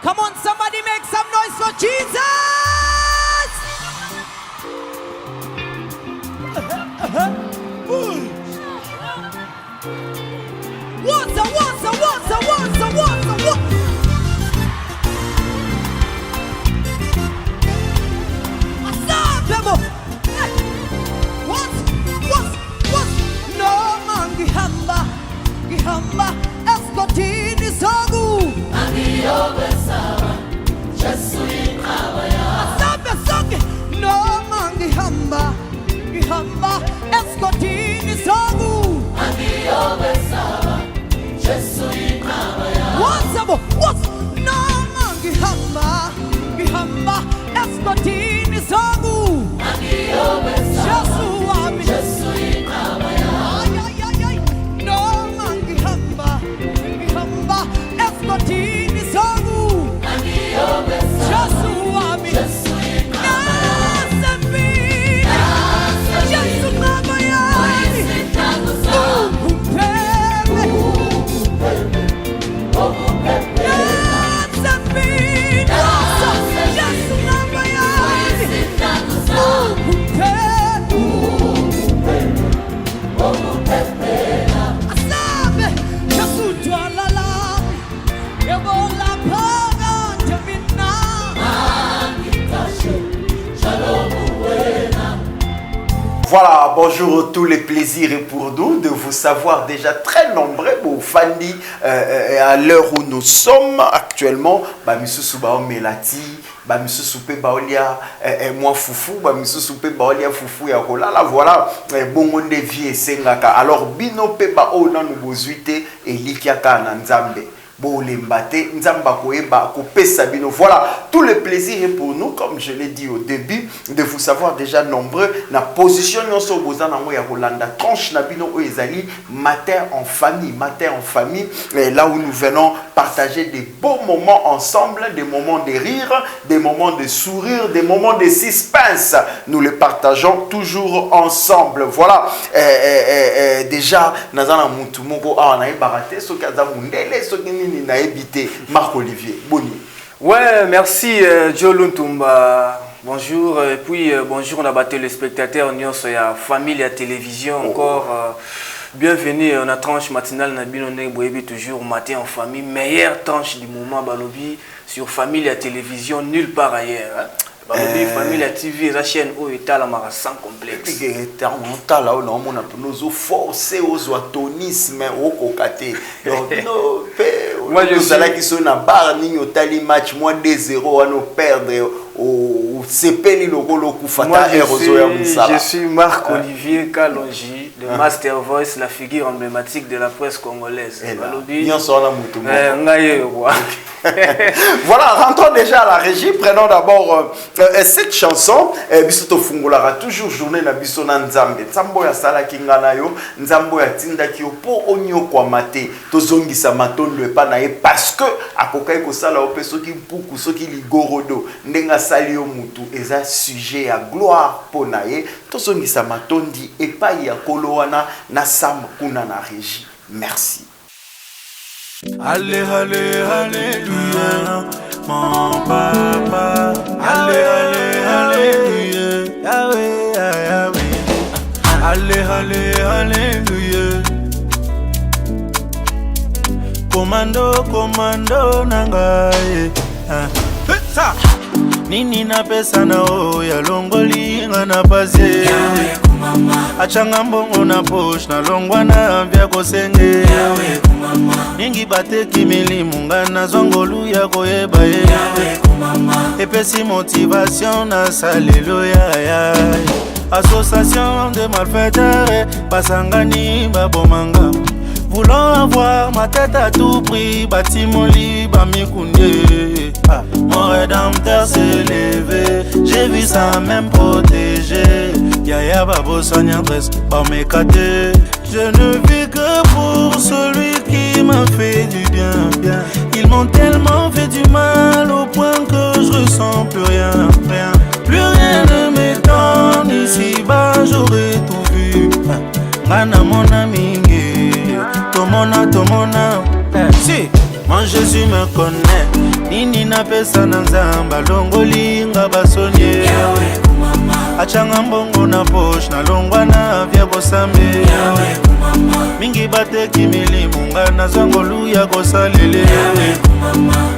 Come on, somebody make some noise for Jesus! Water. What? No man gihamba escotini sogu. Amiyobe sawa, Jesu inawaya. Asabe songe, no man gihamba escotini sogu. Amiyobe sawa, Jesu inawaya. What? No man gihamba escotini sogu. Amiyobe sawa, Jesu inawaya. No man gihamba escotini sogu. Amiyobe sawa, Jesu Voilà, bonjour, tous les plaisirs et pour nous de vous savoir déjà très nombreux, pour Fanny, à l'heure où nous sommes actuellement, Monsieur Soubao Melati, Monsieur Soupé Baolia, moi Foufou, Monsieur Soupé Baolia Foufou, Yakolala, voilà, bon on est vieux, Sengaka. Alors, Bino Peba Ona Nubozuite et Likiaka Nanzambe. Voilà, tout le plaisir est pour nous, comme je l'ai dit au début, de vous savoir déjà nombreux. La position tranche matin en famille, là où nous venons partager des beaux moments ensemble, des moments de rire, des moments de sourire, des moments de suspense. Nous les partageons toujours ensemble. Voilà, déjà, Marc-Olivier, Boni. Ouais, merci Joe Luntumba. Bonjour, et puis bonjour, on a battu les spectateurs, on y a famille, à télévision encore. Bienvenue, on a tranche matinale, toujours matin en famille, meilleure tranche du moment, Balobi, sur famille, à télévision, nulle part ailleurs. Hein. Famille la TV, la chaîne où est la mara sans complexe. Moi je suis là qui sont na bar ni otali match moi 2-0 à nous perdre au CP ni lokolo kufata je suis Marc-Olivier Kalonji, le Master Voice, la figure emblématique de la presse congolaise. Voilà, rentrons déjà à la régie. Prenons d'abord cette chanson. Bisoto Fungolara, toujours journée na bisona Nzambe. Nzambo ya sala kingana yo, Nzambo ya tinda ki yo po onyo kwa mate. Tozongi sa matondo epa na ye parce que akokai ko sala ope soki mpuku soki ligorodo ndenga sali yo mutu eza sujet ya gloire po na ye. Tozongi sa matondi epa ya kolowana na sam kuna na régie. Merci. Allez, alléluia, mon papa. Allez, alléluia, Yahweh, Yahweh. Allez, alléluia. Commando, nangaye. Nini na pesa na ya longoli na pase. Achanga mbongo na poche na longwa na vya kosenge. Ningi bateki milimu ngana zongolu ya koyeba ye. Epesi motivation na saleluya ya. Association de malfaiteurs basangani babomanga. Voulant avoir ma tête à tout prix, bâti mon lit, bamikunye. Mon rédempteur s'est levé, j'ai vu ça même protégé. Yaya babo soignatrice, bamekate. Je ne vis que pour celui qui m'a fait du bien. Ils m'ont tellement fait du mal au point que je ressens plus rien. Plus rien ne m'étonne, ici-bas j'aurais tout vu. Mana mon ami, Tomona, si, mon Jésus me connaît. nini napesa na nzamba longolinga basonye achanga mbongo na poche na longwa na vya bosambe mingi bateki milimu nga na zangolu ya kosalele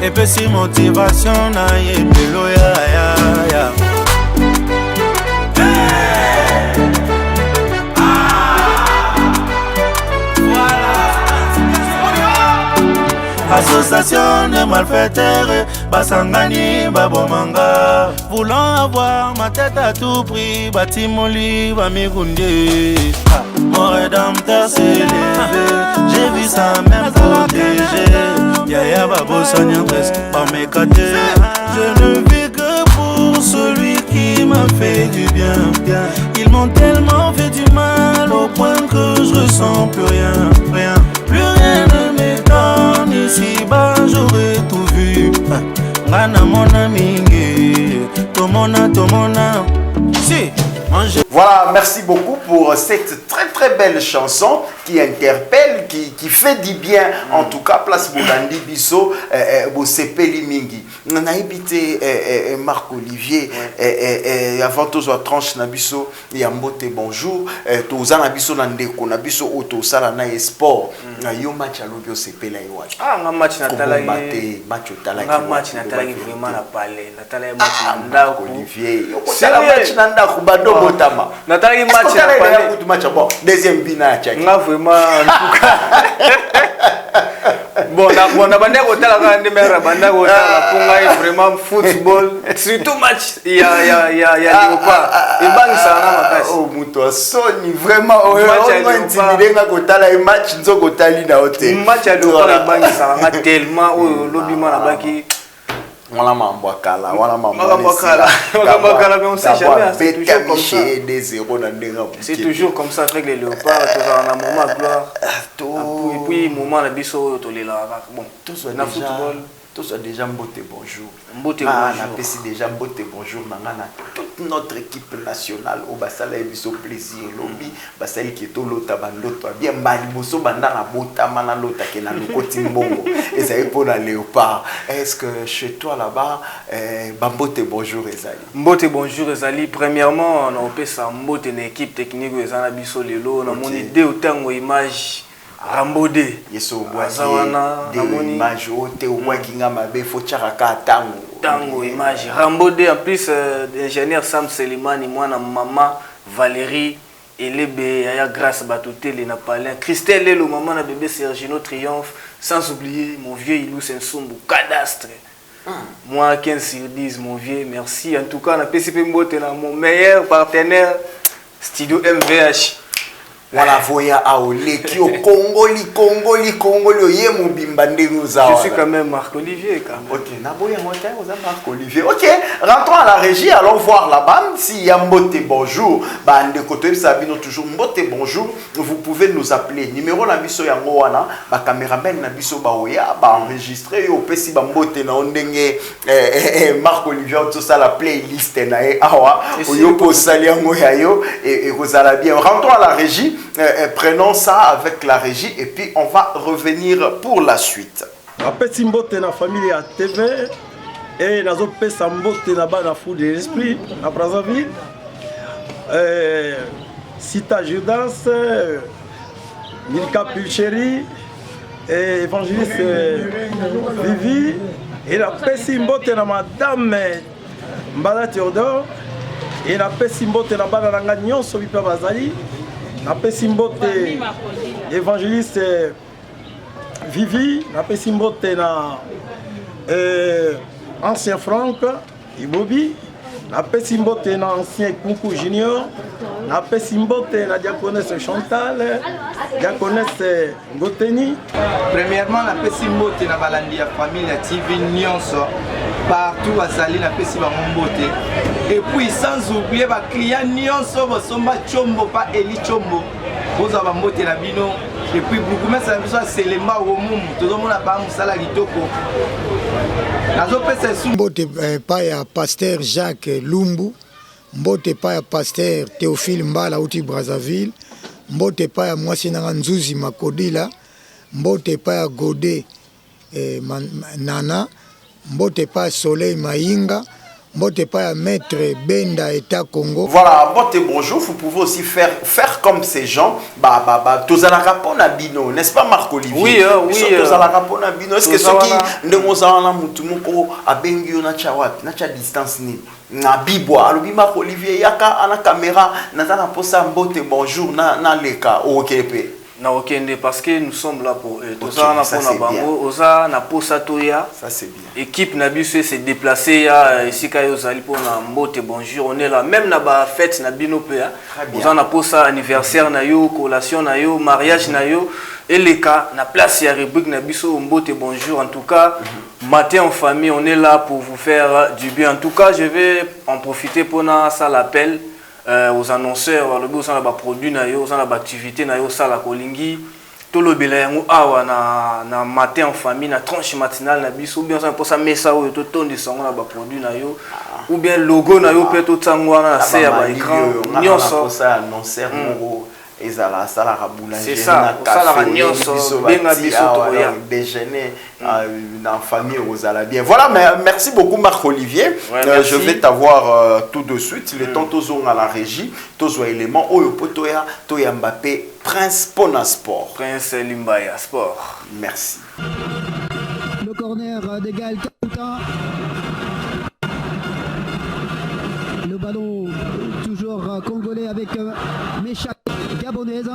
epesi motivation na yembelo ya Association de malfaiteurs, Basangani, Babomanga. Voulant avoir ma tête à tout prix, Batimoli, Bamigunde. Mon rédempteur s'est levé, j'ai vu ça même protégé. Yaya Babo Sanya presque par mes côtés. Je ne vis que pour celui qui m'a fait du bien. Ils m'ont tellement fait du mal au point que je ressens plus rien. Plus rien ne m'étonne ici-bas, j'aurais tout vu. Ngana mon ami, tomona. Si, manger. Voilà, merci beaucoup pour cette très belle chanson qui interpelle, qui fait du bien. En tout cas, place Boulandi Bisso, Bosepeli Mingi. On a habité Marc-Olivier, avant tous les tranches Nabiso, Yambote bonjour, tous en Abisso Nandeko, Nabiso Auto Salana et Sport. Yo match à l'obio Sepela Iwa. Ah, un match Nathalie. Match Un match Nathalie vraiment n'a parlé. Nathalie match Nanda Olivier. C'est la match Nanda Kubado Botama. Nathalie match n'a parlé. Match bon, deuxième bina Tchaki. Vraiment en tout cas. Bon, on a bandé au tel vraiment football, surtout match, il y a Léopard. Et bang ça oh, Mouto, Sony, vraiment, on va intimider un match, nous avons un match à Léopard, bang ça, tellement, l'obima là-bas qui. Voilà Mambouakala, voilà Mambouakala, mais on sait jamais, c'est toujours comme ça avec les léopards, on a un moment de gloire, et puis moment de biseau, bon, tout ça, dans le football. Tous déjà Mbote bonjour. Mbote bonjour. On a déjà Mbote bonjour. Toute notre équipe nationale au Basala et Bisso plaisir. Lobby, Basali qui est au Lota Bandoto. Bien Maliboso Bandana Bota Manalota qui est dans le côté Mbongo. Et ça est pour la Léopard. Est-ce que chez toi là-bas, Mbote bonjour Ezali? Mbote bonjour Ezali. Premièrement, on a opé ça Mbote une équipe technique Ezana Bisso Lelo. On a mon idée autant d'image. Rambodé. Yeso boisier image ote ouakinga mabe faut charaka tango image Rambodé en plus ingénieur Sam Selimani moi na maman Valérie Elebe Yaya Grâce Batutele na Palin Christelle Lelo maman na bébé Sergino Triomphe sans oublier mon vieux Ilou Sensumbu cadastre. Moi 15 sur 10 mon vieux merci en tout cas na PCP Mbote na mon meilleur partenaire Studio MVH. Voilà, voya aole qui au Congoli, yé mon bimbandé nous a. Je suis quand même Marc-Olivier quand même. Ok, Naboya Montaigne, vous êtes Marc-Olivier. Ok, rentrons à la régie, allons voir là-bas. Si y a Mbote bonjour, bah de côté Sabino toujours Mbote bonjour, vous pouvez nous appeler. Numéro Nabiso Yangoana, bah caméraman Nabiso Baoya, bah enregistré au PC Mbote na ondenge Marc-Olivier tout ça la playlist na awa, oyoko saliango yayo et vous allez bien. Rentrons à la régie. Prenons ça avec la régie et puis on va revenir pour la suite. Apesi mbote na famille à TV et nazo pesa mbote na bana fou de l'esprit à Brazzaville. Sita Judas, Milka Pulcheri et évangéliste Vivi et la pesi mbote na madame Mbala Théodore et la pesi mbote na bana nanga nyonso bipa bazali. Napé Simbote évangéliste Vivi, napé Simbote na ancien Franck Ibobi, napé Simbote na ancien Kunku Junior, napé Simbote na diaconesse Chantal, diaconesse Ngoteni. Premièrement, napé Simbote na balandi ya famille ya TV Nyonso. Partout à Sali na pesi ba mbote et puis sans oublier ba client nyonso bosomba chombo pa eli chombo boza ba mbote na bino et puis beaucoup mais ça biso selemba o mumu tozomona ba musala litoko nazo pesa su mbote pa ya pasteur Jacques Lumbu, mbote pa ya pasteur Théophile Mbala uti Brazzaville, mbote pa ya mwasi na Nzuzi Makodila, mbote pa ya Godé Nana, mbote pa ya Soleil Maïnga, mbote pa ya Maître Benda État Congo. Voilà, bonjour, vous pouvez aussi faire comme ces gens. Tozala rapona bino, n'est-ce pas Marc Olivier? Oui, oui. Tozala rapona bino. Est-ce que ceux qui ndemozala na mutumoko abengi na chawat, na cha distance ni na bibwa, alobi Marc Olivier yaka ana caméra na na posa mbote bonjour na leka okepe. Na okende parce que nous sommes là pour eux. Ça c'est bien. Équipe Nabiso s'est déplacée ya ici kayo zali pour na mbote bonjour. On est là même na ba fête na bino pe. Oza na posa anniversaire na yo, collation na yo, mariage na yo et les cas na place ya rubrique Nabiso mbote bonjour. En tout cas, matin en famille, on est là pour vous faire du bien. En tout cas, je vais en profiter pour na ça l'appel aux annonceurs, aux produits, aux activités, aux la kolingi, tout le bilan awa na matin en famille, na tranche matinale na biso, ou bien ça pour ça messa ou tout ton de son na produit na yo, ou bien logo na yo peut tout tangwa na c'est à écran, nyonso ça annonceur ezala sala c'est ça, sala nyonso benga biso to ya déjeuner en famille ozala bien. Voilà, mais merci beaucoup Marc Olivier. Je vais t'avoir tout de suite le temps tozo à la régie, tozo élément oyo potoya toya Mbappé Prince Pona Sport. Prince Limbaya Sport. Merci. Le corner d'Egal Kakuta. Le ballon toujours congolais avec Mécha gabonaise.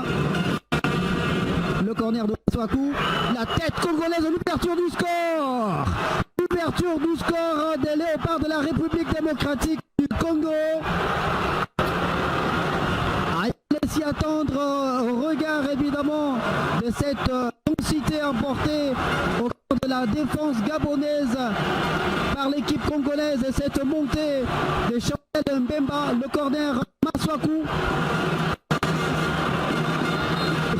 Le corner de Swaku. La tête congolaise, l'ouverture du score. L'ouverture du score des Léopards de la République démocratique du Congo. Il s'y attendre au regard évidemment de cette densité emportée au cours de la défense gabonaise par l'équipe congolaise et cette montée de Chanel Mbemba, le corner Maswaku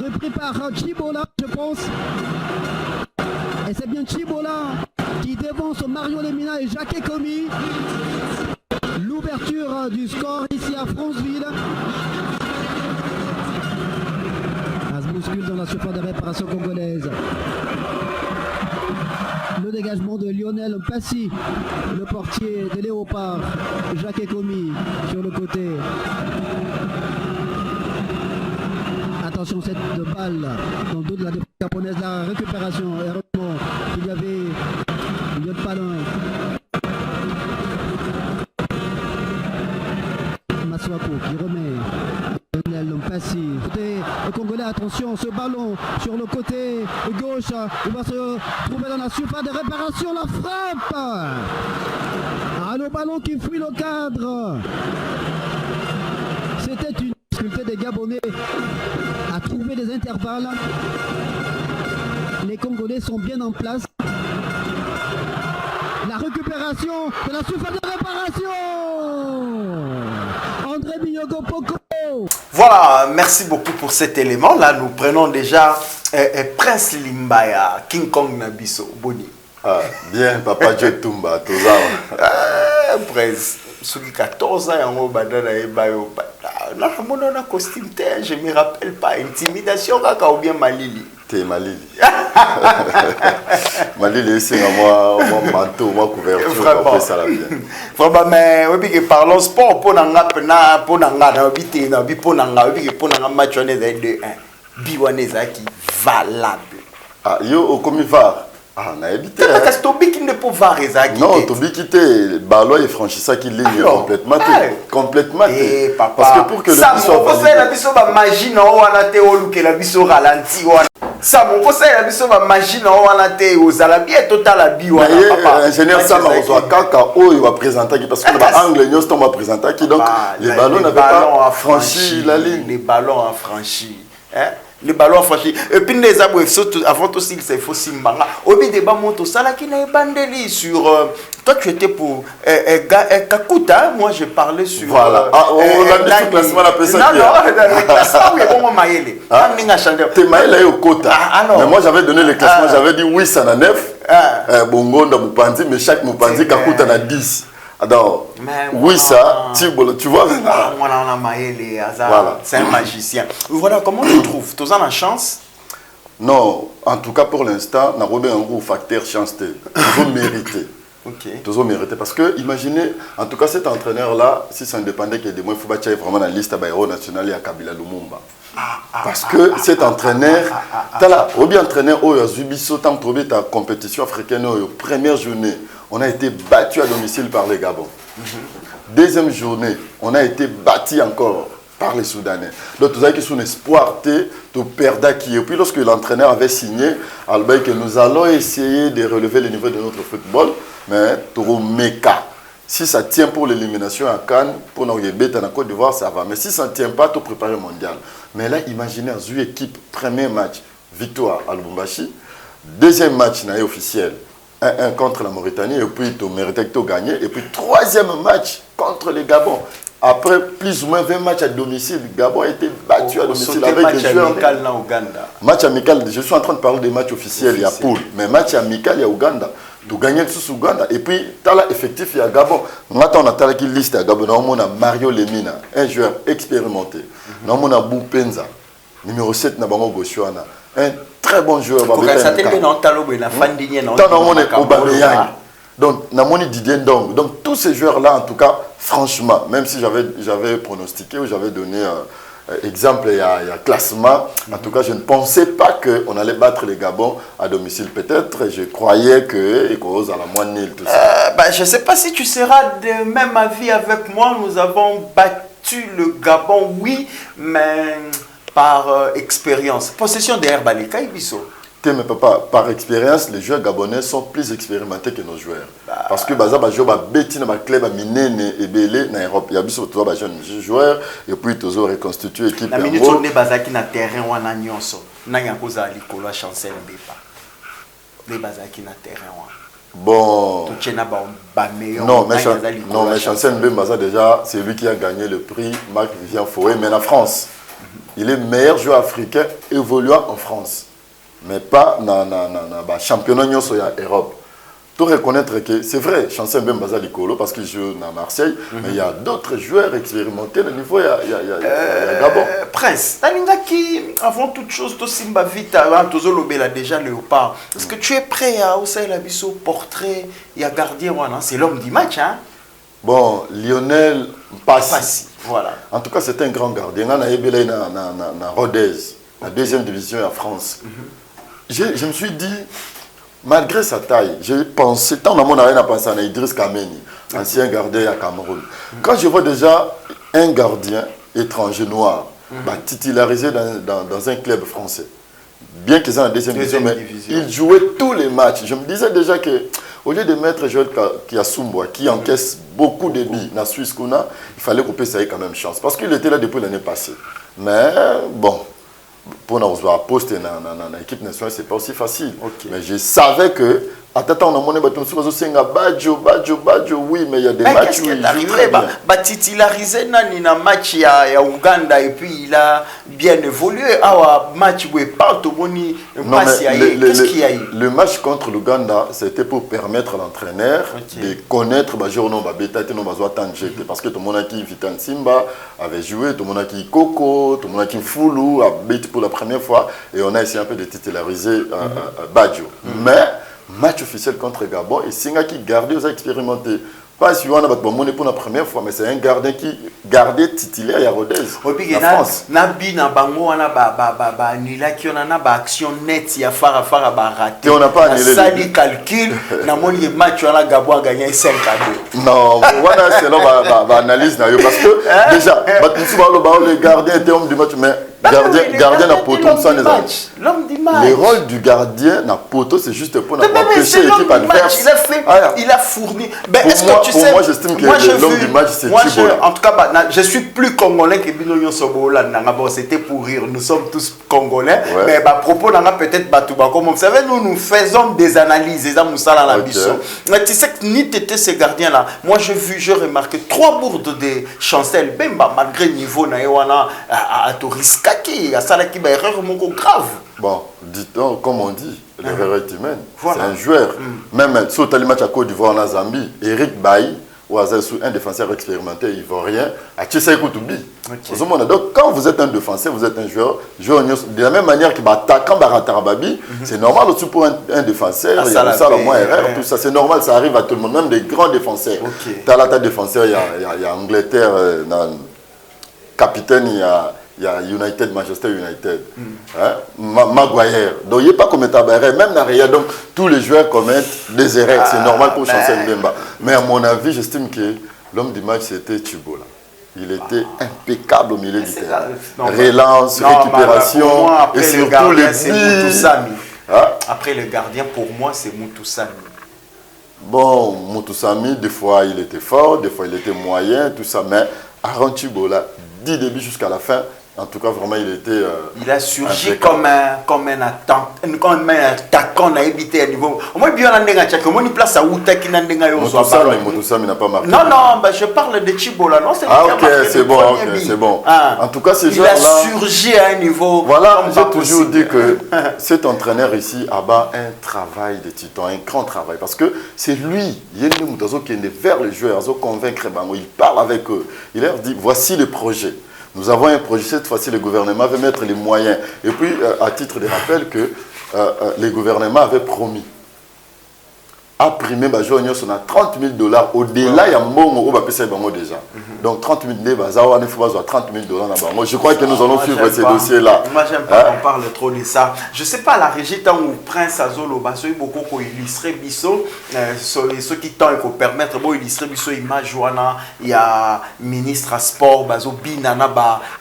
repris par Chibola je pense, et c'est bien Chibola qui devance Mario Lemina et Jacques Ekomi. L'ouverture du score ici à Franceville. Bouscule dans la surface de réparation congolaise. Le dégagement de Lionel Passy, le portier de Léopard, Jacques Ekomi sur le côté. Attention, cette balle dans le dos de la défense japonaise, la récupération. Heureusement, il y avait Lyon Palin. Maswako qui remet. Lionel Passy. Le Congolais, attention, ce ballon sur le côté gauche, il va se trouver dans la surface de réparation, la frappe. Ah, le ballon qui fuit le cadre. C'était une difficulté des Gabonais à trouver des intervalles. Les Congolais sont bien en place. La récupération de la surface de réparation. André Binyogo Poko. Voilà, merci beaucoup pour cet élément. Là, nous prenons déjà Prince Limbaya, King Kong Nabiso, Boni. Ah, bien, Papa Joe Tumba, Tozawa. Prince, ceux qui 14 ans, on va un costume, je ne me rappelle pas. Intimidation, ou bien Malili. T'es Malili. Malili, c'est moi manteau, moi couverture. Vraiment. Ça la bien. Vraiment, mais oui, parlons sport pour nanga pour nanga habiter na bi pour nanga oui pour nanga match on est de 1 biwaneza qui valable. Ah yo au commis var. Ah na habité. Parce que Tobi qui ne peut var ezaki. Non, Tobi qui était ballon et franchissait qui ligne complètement complètement. Eh papa. Parce que pour que le ça soit validé. La biso ba magie na wana te olu que la biso ralenti wana. Ça mon conseil la biso ba magie na wana te ozala bien total la bi wana papa. Ingénieur Sama Ozoa Kaka o il va présenter parce que le angle nous on va présenter qui donc les ballons n'avaient pas franchi la ligne. Les ballons ont franchi. Hein? Les ballons franchis. Et puis les aboués, avant aussi, il faut Simbanga. Au bout des bamoto, ça là qui n'a pas bandeli sur. Toi, tu étais pour Kakuta. Moi, je parlais sur. Voilà. On a mis le classement, on appelle ça. Non, le classement, oui, bon, Maëlle. T'es Maëlle au quota. Mais moi, j'avais donné le classement, j'avais dit oui, ça en a 9. Bongo, Mupandi, mais chaque Mupandi, Kakuta en a 10. Alors, oui, ça, tu vois. Voilà. C'est un magicien. Voilà, comment tu trouves? Tu as la chance? Non, en tout cas pour l'instant, on a un gros facteur chance. Vous méritez. Ok. Tous ont mérité parce que, imaginez, en tout cas, cet entraîneur-là, si ça ne dépendait que de moi, il faut battre vraiment dans la liste à héros national et à Kabila Lumumba. Parce que cet entraîneur, ou bien entraîneur, au Zubiso, tant trouvé ta compétition africaine, première journée, on a été battu à domicile par les Gabon. Deuxième journée, on a été battu encore par les Soudanais. Donc, tout ça qui sont espoir, tu perds qui. Et puis, lorsque l'entraîneur avait signé, Albert, que nous allons essayer de relever le niveau de notre football, mais tu meka. Si ça tient pour l'élimination à Cannes, pour nous bêter en Côte d'Ivoire, ça va. Mais si ça ne tient pas, tu prépares le mondial. Mais là, imaginez, une équipe, premier match, victoire à Lubumbashi. Deuxième match, officiel, 1-1 contre la Mauritanie. Et puis, tu méritais que tu gagnes. Et puis, troisième match contre les Gabon. Après plus ou moins 20 matchs à domicile, Gabon a été battu à domicile avec les joueurs. Match amical en Ouganda. Match amical, je suis en train de parler des matchs officiels, il y a poule. Mais match amical, il y a Ouganda. Tu gagnes sous Ouganda. Et puis, tu as l'effectif, il y a Gabon. Maintenant, on a une liste à Gabon. On a Mario Lemina, un joueur expérimenté. On a Boupenza, numéro 7, Nabango Goshuana. Un très bon joueur. Donc, Namoni Didier Ndong. Donc, tous ces joueurs-là, en tout cas, franchement, même si j'avais pronostiqué ou j'avais donné exemple, il y a classement, en tout cas, je ne pensais pas qu'on allait battre les Gabon à domicile. Peut-être, je croyais que cause à la moine tout ça. Je ne sais pas si tu seras de même avis avec moi. Nous avons battu le Gabon, oui, mais par expérience. Possession de Herbalika et Bissot. Mais papa, par expérience, les joueurs gabonais sont plus expérimentés que nos joueurs. Parce que Baza va jouer Betty dans club Minene et Belé en Europe. Il y a beaucoup de jeunes joueurs et puis ils ont reconstitué l'équipe. La minute où on est basé qui na terrain ou en agnon, na yankoza alikolo chancel mbeba. Les basé qui na terrain ou. Bon. Non, mais Chancel Mbembaza déjà, c'est lui qui a gagné le prix Marc Vivien Fouet, mais en France. Il est meilleur joueur africain évoluant en France. Mais pas dans le championnat en Europe. Tu reconnaître que c'est vrai, Chancel Mbembaza Likolo parce qu'il joue à Marseille, mais il y a d'autres joueurs expérimentés au niveau, il y a Gabon. Prince, avant toute chose, tu Simba Vita, tu as déjà Léopard. Est-ce que tu es prêt à aussi la biso portrait, il y a gardien, c'est l'homme du match, hein? Bon, Lionel Passi. Voilà. En tout cas, c'est un grand gardien. On a ébélé dans Rodez, la deuxième division en France. Je me suis dit, malgré sa taille, j'ai pensé, tant dans mon arène à penser à Idriss Kameni, ancien gardien à Cameroun. Quand je vois déjà un gardien étranger noir titularisé dans un club français, bien qu'ils soient en deuxième division, mais il jouait tous les matchs. Je me disais déjà que, au lieu de mettre Joël Kiasumboa, qui encaisse beaucoup de billes dans la Suisse, il fallait couper ça quand même chance. Parce qu'il était là depuis l'année passée. Mais bon. Pour nous avoir posté dans l'équipe nationale, ce n'est pas aussi facile. Mais je savais que, attends, on a mon Badjo, oui, mais il y a des matchs. Qu'est-ce qui est arrivé? Titularisé dans un match à Ouganda et puis il a bien évolué. Match où il part, qu'est-ce qu'il y a eu? Le match contre l'Ouganda, c'était pour permettre à l'entraîneur de connaître parce que tout le monde qui Vitan Simba avait joué, tout le monde qui Coco, tout le monde qui Foulou a bêté pour la première fois et on a essayé un peu de titulariser Badjo. Mais match officiel contre Gabon et Singa qui gardait aux expérimentés. Pas si on a pour la première fois, mais c'est un gardien qui gardait titulaire à Rodez. En France. Nabi na bango wana nila qui on a action net ya fara raté. On n'a pas annulé. Ça dit calcul na moni match on a Gabon a gagné 5-2. Non, voilà c'est là analyse na yo parce que déjà le gardien était homme du match mais gardien n'a poteau sans les amis. L'homme du match. Le rôle du gardien n'a poteau c'est juste pour empêcher l'équipe adverse. Il a fourni. Pour moi, j'estime que l'homme du match, c'est Tibola. En tout cas, je suis plus congolais que Bino Sobola. C'était pour rire. Nous sommes tous congolais. Ouais. Mais à propos, peut-être Batouba. Comme vous savez, nous faisons des analyses. Mais tu sais que ni t'étais ces gardiens-là. Moi, j'ai remarqué 3 bourdes de Chancel Bemba, malgré le niveau à Toriskaki, à Salaki, erreur grave. Bon, dit-on, comme on dit, l'erreur est humaine. Voilà. C'est un joueur. Même sur le match à Côte d'Ivoire en Zambie, Eric Bailly, ou un défenseur expérimenté ivoirien, à Tchessé Koutoubi. Donc, quand vous êtes un défenseur, vous êtes un joueur de la même manière que l'attaquant Baratarababi, c'est normal aussi pour un défenseur, il y a ça, le moins erreur, tout ça, c'est normal, ça arrive à tout le monde, même des grands défenseurs. Dans la défenseur, il y a Angleterre, capitaine, il y a United, Manchester United, Maguire. Donc, il n'y a pas commettre des erreurs, même dans Ria. Donc, tous les joueurs commettent des erreurs, c'est normal pour changer Mbemba. Mais à mon avis, j'estime que l'homme du match, c'était Thibault. Il était impeccable au milieu du terrain. Relance, récupération, et surtout les buts. Après le gardien, pour moi, c'est Moutoussami. Bon, Moutoussami, des fois, il était fort, des fois, il était moyen, tout ça. Mais Aaron Thibault, là, du début jusqu'à la fin, en tout cas, vraiment, il était. Il a surgi comme un attaquant, on a évité à niveau. Au moins, bien, on a place à Outaki Moutoussami n'a pas marqué. Non, je parle de Thibault là. Non, c'est c'est bon, c'est bon. En tout cas, ces joueurs-là. Il a surgi à un niveau. Voilà, j'ai toujours dit que cet entraîneur ici a un travail de titan, un grand travail. Parce que c'est lui, Yende Moutazo, qui est vers les joueurs, il convaincre, il parle avec eux. Il leur dit voici le projet. Nous avons un projet, cette fois-ci le gouvernement veut mettre les moyens. Et puis, à titre de rappel, que le gouvernement avait promis à primer, on a 30 000 $. Au-delà, il y a un bon déjà. Donc 30 000 $, il faut 30 000 $. Je crois que nous allons suivre ces dossiers-là. Moi, j'aime pas qu'on parle trop de ça. Je ne sais pas, la régie, tant où Prince Azolo, il y a beaucoup qui illustrer Bisso, ceux qui t'ont permettre d'illustrer Bisso, il y a ministre à sport, Binana,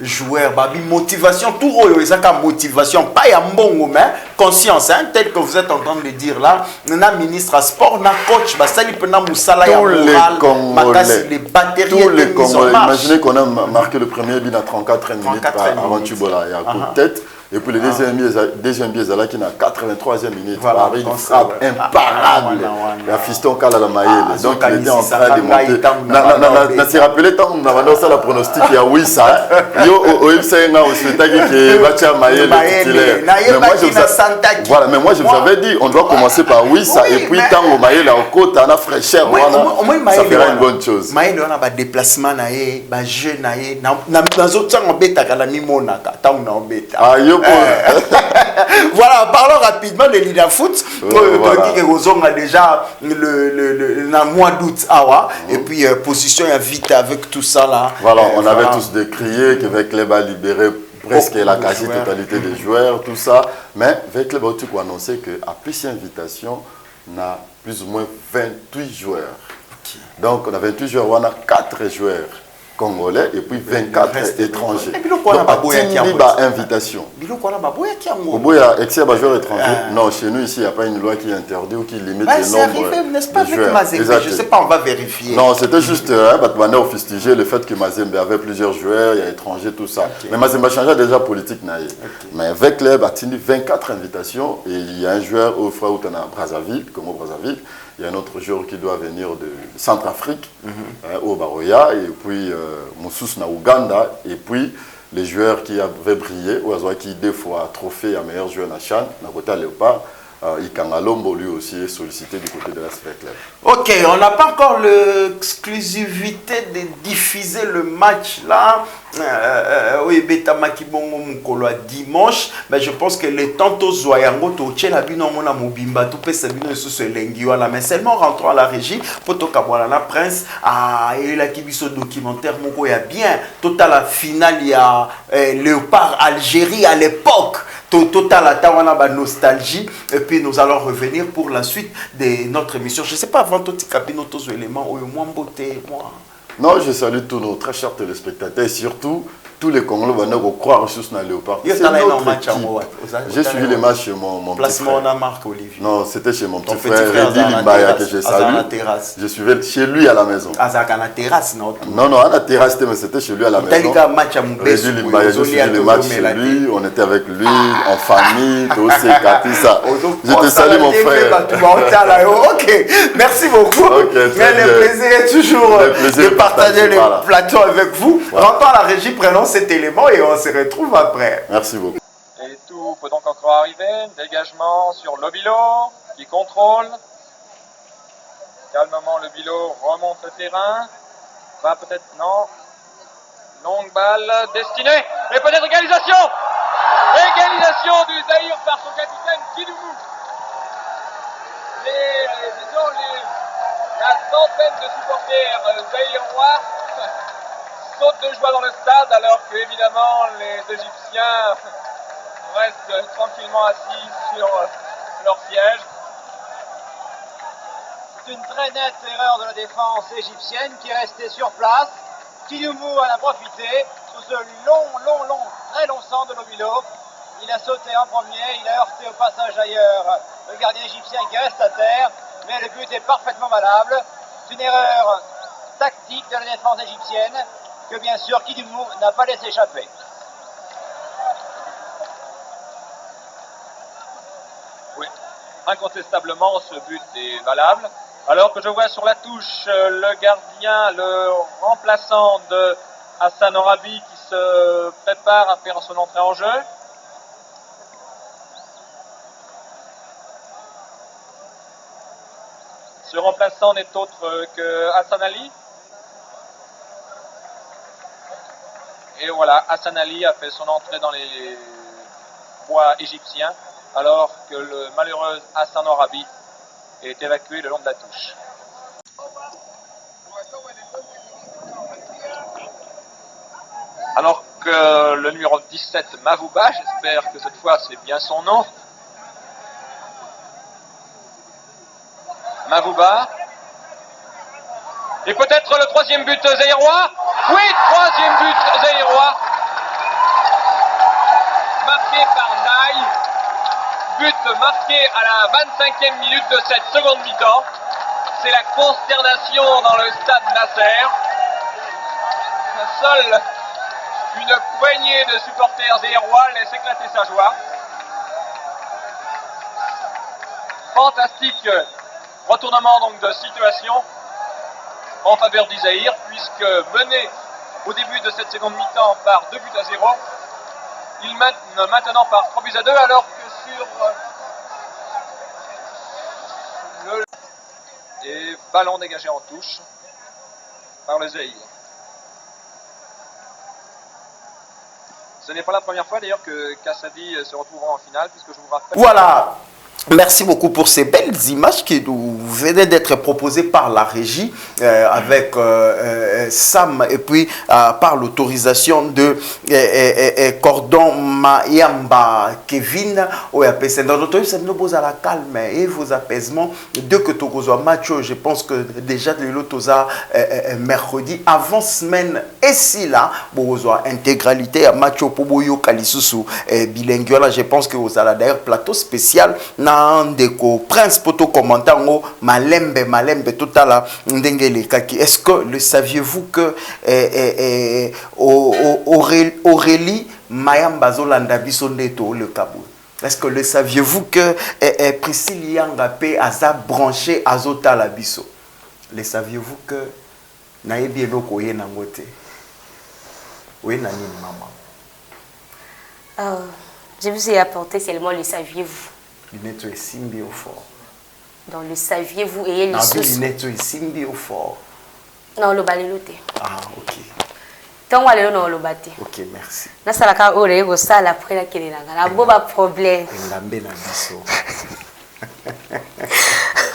joueur, motivation, tout il y a motivation, pas un bon mais conscience, tel que vous êtes en train de le dire là, un ministre à sport. On a coach, tous les Congolais, imaginez qu'on a marqué le premier but à 34 minutes avant Tubola, il y a un coup de tête. Et puis le deuxième biais là qui est à 83e minute, Paris frappe imparable. Il y a Fiston Kala la Maïle. Donc il était en train de monter. On s'est rappelé tant qu'on avait ça la pronostic, il y a Wissa. Au FCN, au spectacle qui est Bacha Maïle titulaire. Mais moi je vous avais dit, on doit commencer par Wissa et puis tant au Maïle au côté, on a fraîcheur, ça fera une bonne chose. Maïle on a des déplacements, des jeux, dans autres on bête à la mimona, tant on bête. Voilà, parlons rapidement de l'Ida Foot. On a déjà le mois d'août. Et puis, position vite avec tout ça là. Voilà, on avait tous décrié qu'avec les bas libérés, presque la quasi-totalité des joueurs, tout ça. Mais avec les Bautique, on a annoncé qu'à plus d'invitations, on a plus ou moins 28 joueurs. Donc, on a 28 joueurs, on a 4 joueurs congolais et puis 24 étrangers. Donc, à invitation. Joueurs étrangers. Non, chez nous ici, il n'y a pas une loi qui interdit ou qui limite le nombre de joueurs. Je ne sais pas, on va vérifier. Non, c'était juste on a fustigé le fait que Mazembe avait plusieurs joueurs, il y a étrangers, tout ça. Mais Mazembe a changé déjà politique. Mais avec les 24 invitations et il y a un joueur au Fraoutana Brazzaville, Congo-Brazzaville. Il y a un autre joueur qui doit venir de Centrafrique, au Baroya, et puis Moussous na Ouganda, et puis les joueurs qui avaient brillé, qui deux fois trophée à meilleur joueur na Chan, na côté Léopard, Ikangalombo lui aussi est sollicité du côté de la Spec Club. Ok, on n'a pas encore l'exclusivité de diffuser le match là. Oui, Betamaki Bongo Mukolo dimanche, mais je pense que les tantos Zoyango, Toche, la bino mona mobimba, tout peut s'abino sous ce lenguiola, mais seulement rentrons à la régie, poto Kabwalana Prince, et la Kibiso documentaire, Moko, il y a bien, total la finale, il y a Léopard Algérie à l'époque. Total à nostalgie et puis nous allons revenir pour la suite de notre émission. Je ne sais pas avant tout tous les éléments ou moins beauté moi. Non, je salue tous nos très chers téléspectateurs et surtout tous les Congolais vont croire sur ce Léopard. J'ai suivi les matchs chez mon placement à Marc Olivier. Non, c'était chez mon petit frère Reddy Limbaya que j'ai salué. Je suivais chez lui à la maison. À la terrasse, non? Non, à la terrasse, mais c'était chez lui à la maison. Reddy Limbaya, j'ai suivi le match chez lui, on était avec lui, en famille, tout ça. Je te salue mon frère. Ok, merci beaucoup. Mais le plaisir est toujours de partager le plateau avec vous. Rentrons à la régie, prenons cet élément et on se retrouve après. Merci beaucoup. Et tout peut donc encore arriver. Dégagement sur Lobilo qui contrôle. Calmement, le Bilo remonte le terrain. Va peut-être, non. Longue balle destinée. Et peut-être égalisation. Égalisation du Zaïre par son capitaine Kidoumou. La centaine de supporters zaïrois sautent de joie dans le stade alors que évidemment les Égyptiens restent tranquillement assis sur leur siège. C'est une très nette erreur de la défense égyptienne qui est restée sur place. Kidoumou en a profité sous ce très long centre de Lobilo. Il a sauté en premier, il a heurté au passage ailleurs le gardien égyptien qui reste à terre, mais le but est parfaitement valable. C'est une erreur tactique de la défense égyptienne que bien sûr Kidoumou n'a pas laissé échapper. Oui, incontestablement ce but est valable. Alors que je vois sur la touche le gardien, le remplaçant de Hassan Orabi qui se prépare à faire son entrée en jeu. Ce remplaçant n'est autre que Hassan Ali. Et voilà, Hassan Ali a fait son entrée dans les bois égyptiens alors que le malheureux Hassan Orabi est évacué le long de la touche. Alors que le numéro 17, Mavouba, j'espère que cette fois c'est bien son nom. Mavouba. Et peut-être le troisième but zaïrois. Oui, troisième but zaïrois. Marqué par Naï. But marqué à la 25e minute de cette seconde mi-temps. C'est la consternation dans le stade Nasser. Seule une poignée de supporters zaïrois laisse éclater sa joie. Fantastique retournement donc de situation en faveur du Zaïre, puisque mené au début de cette seconde mi-temps par 2 buts à 0, il mène maintenant par 3 buts à 2, alors que sur le et ballon dégagé en touche par le Zaïre. Ce n'est pas la première fois d'ailleurs que Kassadi se retrouvera en finale, puisque je vous rappelle... Voilà. Merci beaucoup pour ces belles images qui nous venaient d'être proposées par la régie avec Sam et puis par l'autorisation de Cordon Mayamba Kevin. Dans l'autorisation, nous avons la calme et vos apaisements. Dès que tu as match, je pense que déjà de l'autosa mercredi avant semaine et si là, vous avez intégralité à match au Poboyo Kalisusu bilingue. Je pense que vous avez d'ailleurs plateau spécial. Ndeko Prince Poto commentant malembe totala ndengele kaki. Est-ce que le saviez-vous que Aurélie Mayamba Zolanda biso neto le Kabou? Est-ce que le saviez-vous que Priscille Yangapé a branché Azota la biso? Le saviez-vous que naebi eloko ye nangote? Oui nani maman. Je vous ai apporté seulement le saviez-vous. Lunettes et simbi au fort. Dans le saviez-vous et les sources. Lunettes et simbi au fort. Non, le balelote. Ah, ok. Quand on a le le bâti. Ok, merci. Na salaka ore go sala après la kele na boba problème. Ngambe na biso.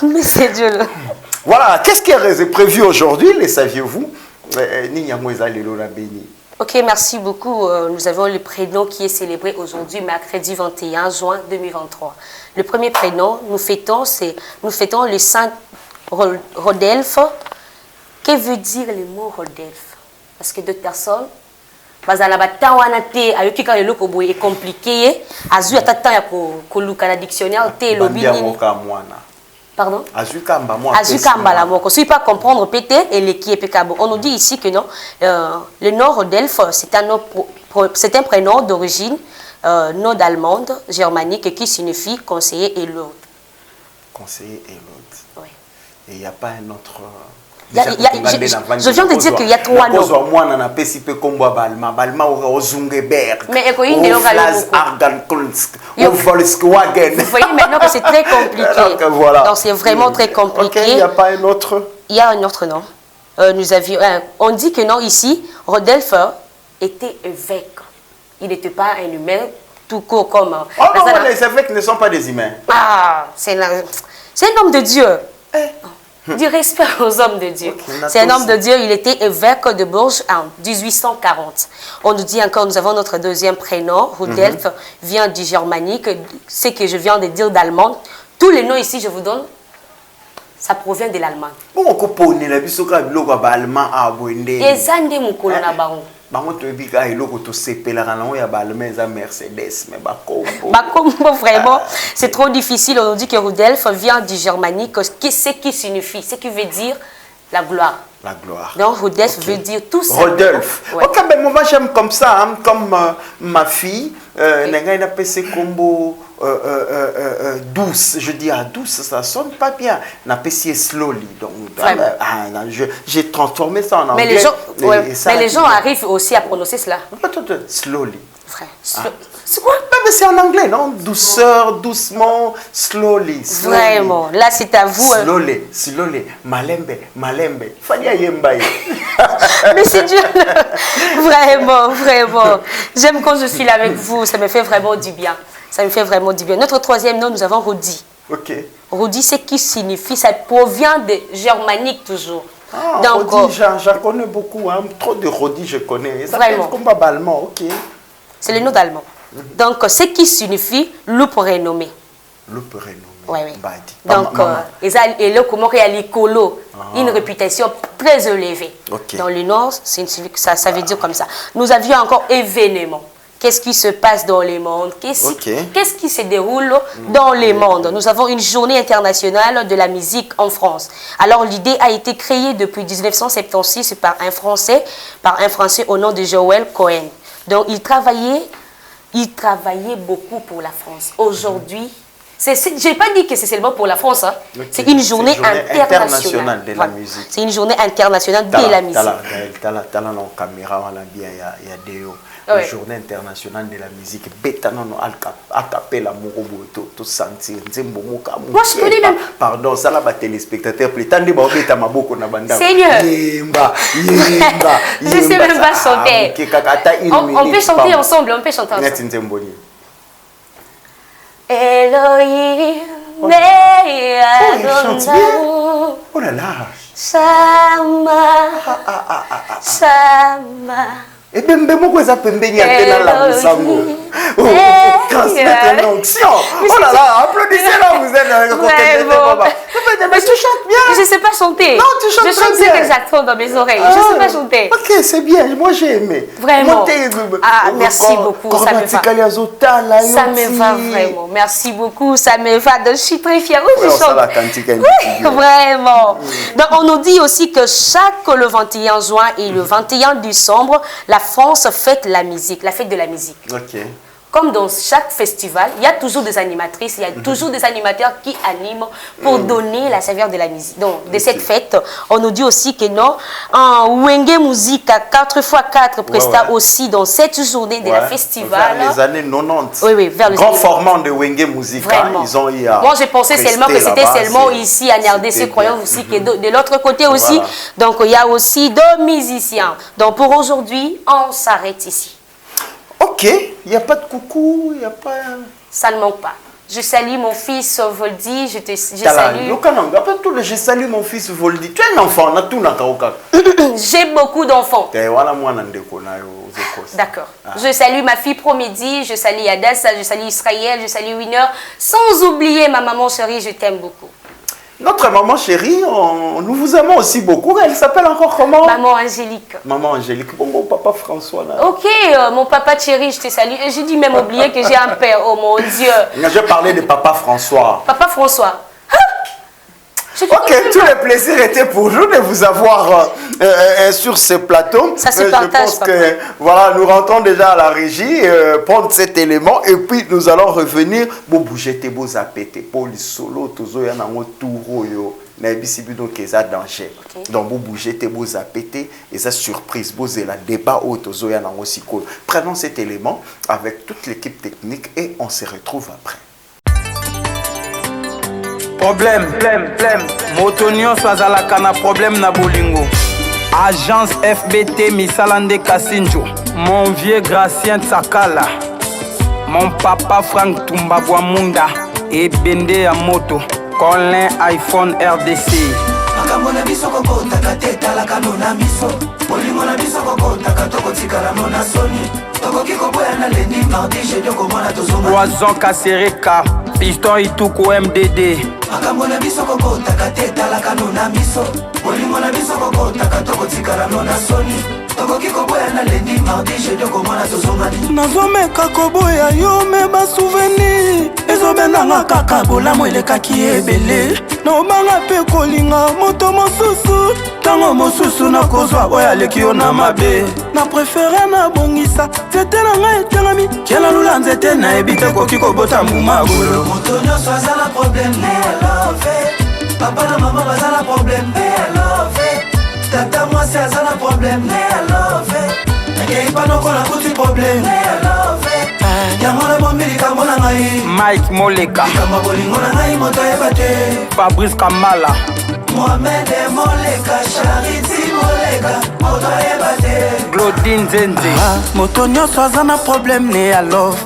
Mais c'est Dieu. Voilà, qu'est-ce qui est prévu aujourd'hui, les saviez-vous? Ni nyamweza lelo na beni. Ok, merci beaucoup. Nous avons le prénom qui est célébré aujourd'hui, mercredi 21 juin 2023. Le premier prénom, nous fêtons le Saint Rodolphe. Que veut dire le mot Rodolphe? Parce que d'autres personnes, est compliqué. Azu atata ya ko luka na dictionnaire te lobini. Pardon? Azukamba la moko. Si pas comprendre pété et les qui est pécable. On nous dit ici que non, le nom Rodolphe, c'est un prénom d'origine nord allemande, germanique, qui signifie conseiller et l'autre. Conseiller et l'autre. Oui. Et il n'y a pas un autre. Je viens de dire qu'il y a 3 noms. Mais vous voyez maintenant que c'est très compliqué. Voilà. Donc c'est vraiment très compliqué. Il n'y a pas un autre? Il y a un autre nom. Nous avions, on dit que non, ici, Rodolphe était évêque. Il n'était pas un humain tout court comme... Oh non, les évêques ne sont pas des humains. Ah, c'est un homme de Dieu. Du respect aux hommes de Dieu. C'est un homme de Dieu, il était évêque de Bourges en 1840. On nous dit encore, nous avons notre deuxième prénom, Rodolphe, vient du germanique, ce que je viens de dire d'allemand. Tous les noms ici, je vous donne, ça provient de l'allemand. Bon, on peut la biso ka biloko ba allemand a boende. Ezande mukolo na bango. Bango to bika eloko to sepela kana ya ba allemand za Mercedes mais ba kombo. Ba kombo vraiment, c'est trop difficile. On nous dit que Rodolphe vient du germanique, ce qui signifie, ce qui veut dire la gloire. La gloire. Donc Rodolphe veut dire tout ça. Rodolphe. Ouais. Ok, ben moi j'aime comme ça, hein, comme ma fille, n'a pas ce combo douce. Je dis douce, ça sonne pas bien. N'a pas si slowly. Donc j'ai transformé ça en anglais. Mais les gens arrivent aussi à prononcer cela. Slowly. Frère. C'est quoi? Mais c'est en anglais, non? Douceur, doucement, slowly. Vraiment, là c'est à vous. Slowly, slowly, malembe, malembe. Fanya yembaye. Mais c'est dur. Vraiment, vraiment. J'aime quand je suis là avec vous, ça me fait vraiment du bien. Ça me fait vraiment du bien. Notre troisième nom, nous avons Rodi. Ok. Rodi, c'est qui signifie, ça provient de germanique toujours. Ah, donc, Rodi, j'en connais beaucoup. Hein. Trop de Rodi, je connais. Ça vraiment. Comme pas allemand, ok. C'est le nom d'allemand. Donc, ce qui signifie loup renommé. Loup renommé. Oui, oui. Donc, et là, comment il y a l'écolo, une réputation très élevée. Okay. Dans le Nord, ça veut dire comme ça. Nous avions encore événement. Qu'est-ce qui se passe dans le monde? Qu'est-ce qui se déroule dans le monde? Nous avons une journée internationale de la musique en France. Alors, l'idée a été créée depuis 1976 par un Français au nom de Joël Cohen. Donc, il travaillait beaucoup pour la France. Aujourd'hui, je n'ai pas dit que c'est seulement pour la France. Hein. Okay. C'est une journée internationale de la musique. C'est une journée internationale de la musique. La journée internationale de la musique. Moi, je connais même. Pardon, ça là, téléspectateur. Seigneur. Je ne sais même pas chanter. On peut chanter ensemble. On peut chanter ensemble. Elohim, oh là là. Sama. Et bien, moi, ça peut venir à la Moussango. Oh, transmettre l'onction. Oh là là, applaudissez-là, vous êtes mais tu chantes bien. Je ne sais pas chanter. Non, tu chantes très bien. Je chante exactement dans mes oreilles. Je ne sais pas chanter. Ok, c'est bien. Moi, j'ai aimé. Vraiment. Merci beaucoup. Ça me va. Ça me va vraiment. Merci beaucoup. Ça me va. Je suis très fière. Oui, je chante. Vraiment. Donc, on nous dit aussi que le 21 juin et le 21 décembre, la France fête la musique, la fête de la musique. Ok. Comme dans chaque festival, il y a toujours des animatrices, il y a toujours des animateurs qui animent pour donner la saveur de la musique. Donc, de cette fête, on nous dit aussi que non, en Wenge Musique à 4x4 presta aussi dans cette journée de la festival. Vers les années 90. Oui, vers les grand format de Wenge Musique. Vraiment. Ils ont moi, je pensais seulement que c'était seulement ici à RDC, croyant aussi que de l'autre côté aussi. Donc, il y a aussi deux musiciens. Donc, pour aujourd'hui, on s'arrête ici. Ok, il n'y a pas de coucou, il n'y a pas... Ça ne manque pas. Je salue mon fils Voldy, je salue... Je salue mon fils Voldy. Tu es un enfant, on a tout dans J'ai beaucoup d'enfants. D'accord. Je salue ma fille Promedi, je salue Adassa, je salue Israël, je salue Winner. Sans oublier ma maman chérie, je t'aime beaucoup. Notre maman chérie, nous vous aimons aussi beaucoup. Elle s'appelle encore comment? Maman Angélique. Maman Angélique. Bon, mon papa François là. Ok, mon papa chéri, je te salue. J'ai dû même oublier que j'ai un père. Oh mon Dieu. Je parlais de papa François. Papa François. Ok, tous les plaisirs étaient pour nous de vous avoir sur ce plateau. Ça se partage, je pense que voilà, nous rentrons déjà à la régie, prendre cet élément et puis nous allons revenir. Bon, bouger tes beaux appétés pour les solos, tous les touro yo. na bisi bino que ça danger donc vous bougez te vous zapéter et ça surprise vous la débat auto zoya na sikoyo. Prenons cet élément avec toute l'équipe technique et on se retrouve après. Problème motonio swazalaka na problème na bolingo. Agence FBT Misalande Kasinjo, mon vieux Gracien Tsakala, mon papa Frank Tumbabwa Munda et Bende ya moto, Colin iPhone RDC. Makamona biso kokota kateta la kanona miso. Bolingo na biso kokota katoko tikala mona soni. Tokoki koboya na lendi mardi jeudi komona tozonga. Poison Kasereka, Piston Ituku MDD. Makamona biso kokota kateta la kanona miso. Bolingo na biso kokota katoko tikala mona soni. Tokoki koboya na lendi mardi jeudi komona tozonga. Nazomeka koboya yo me ba souvenir. Ezobendanga kaka bolamo elekaki ebele. No manga pe kolinga moto mosusu. Tango mosusu na kozwa oya leki yo na mabe. Na préféré na bongisa tete na ngai etengami. Kela lula nzete na ebite koki kobota muma golo. Moto nyonso aza na problème me alove. Papa na mama baza na problème me alove. Tata mwasi aza na problème me alove. Nakei panoko na kuti problème me alove. Yamona bombili kamona ngai Mike Moleka Kama bolingo na ngai moto ebate Fabrice Kamala Mohamed Moleka Charity Moleka moto ebate Claudine Zenze Moto nyonso aza na problème ne ya love.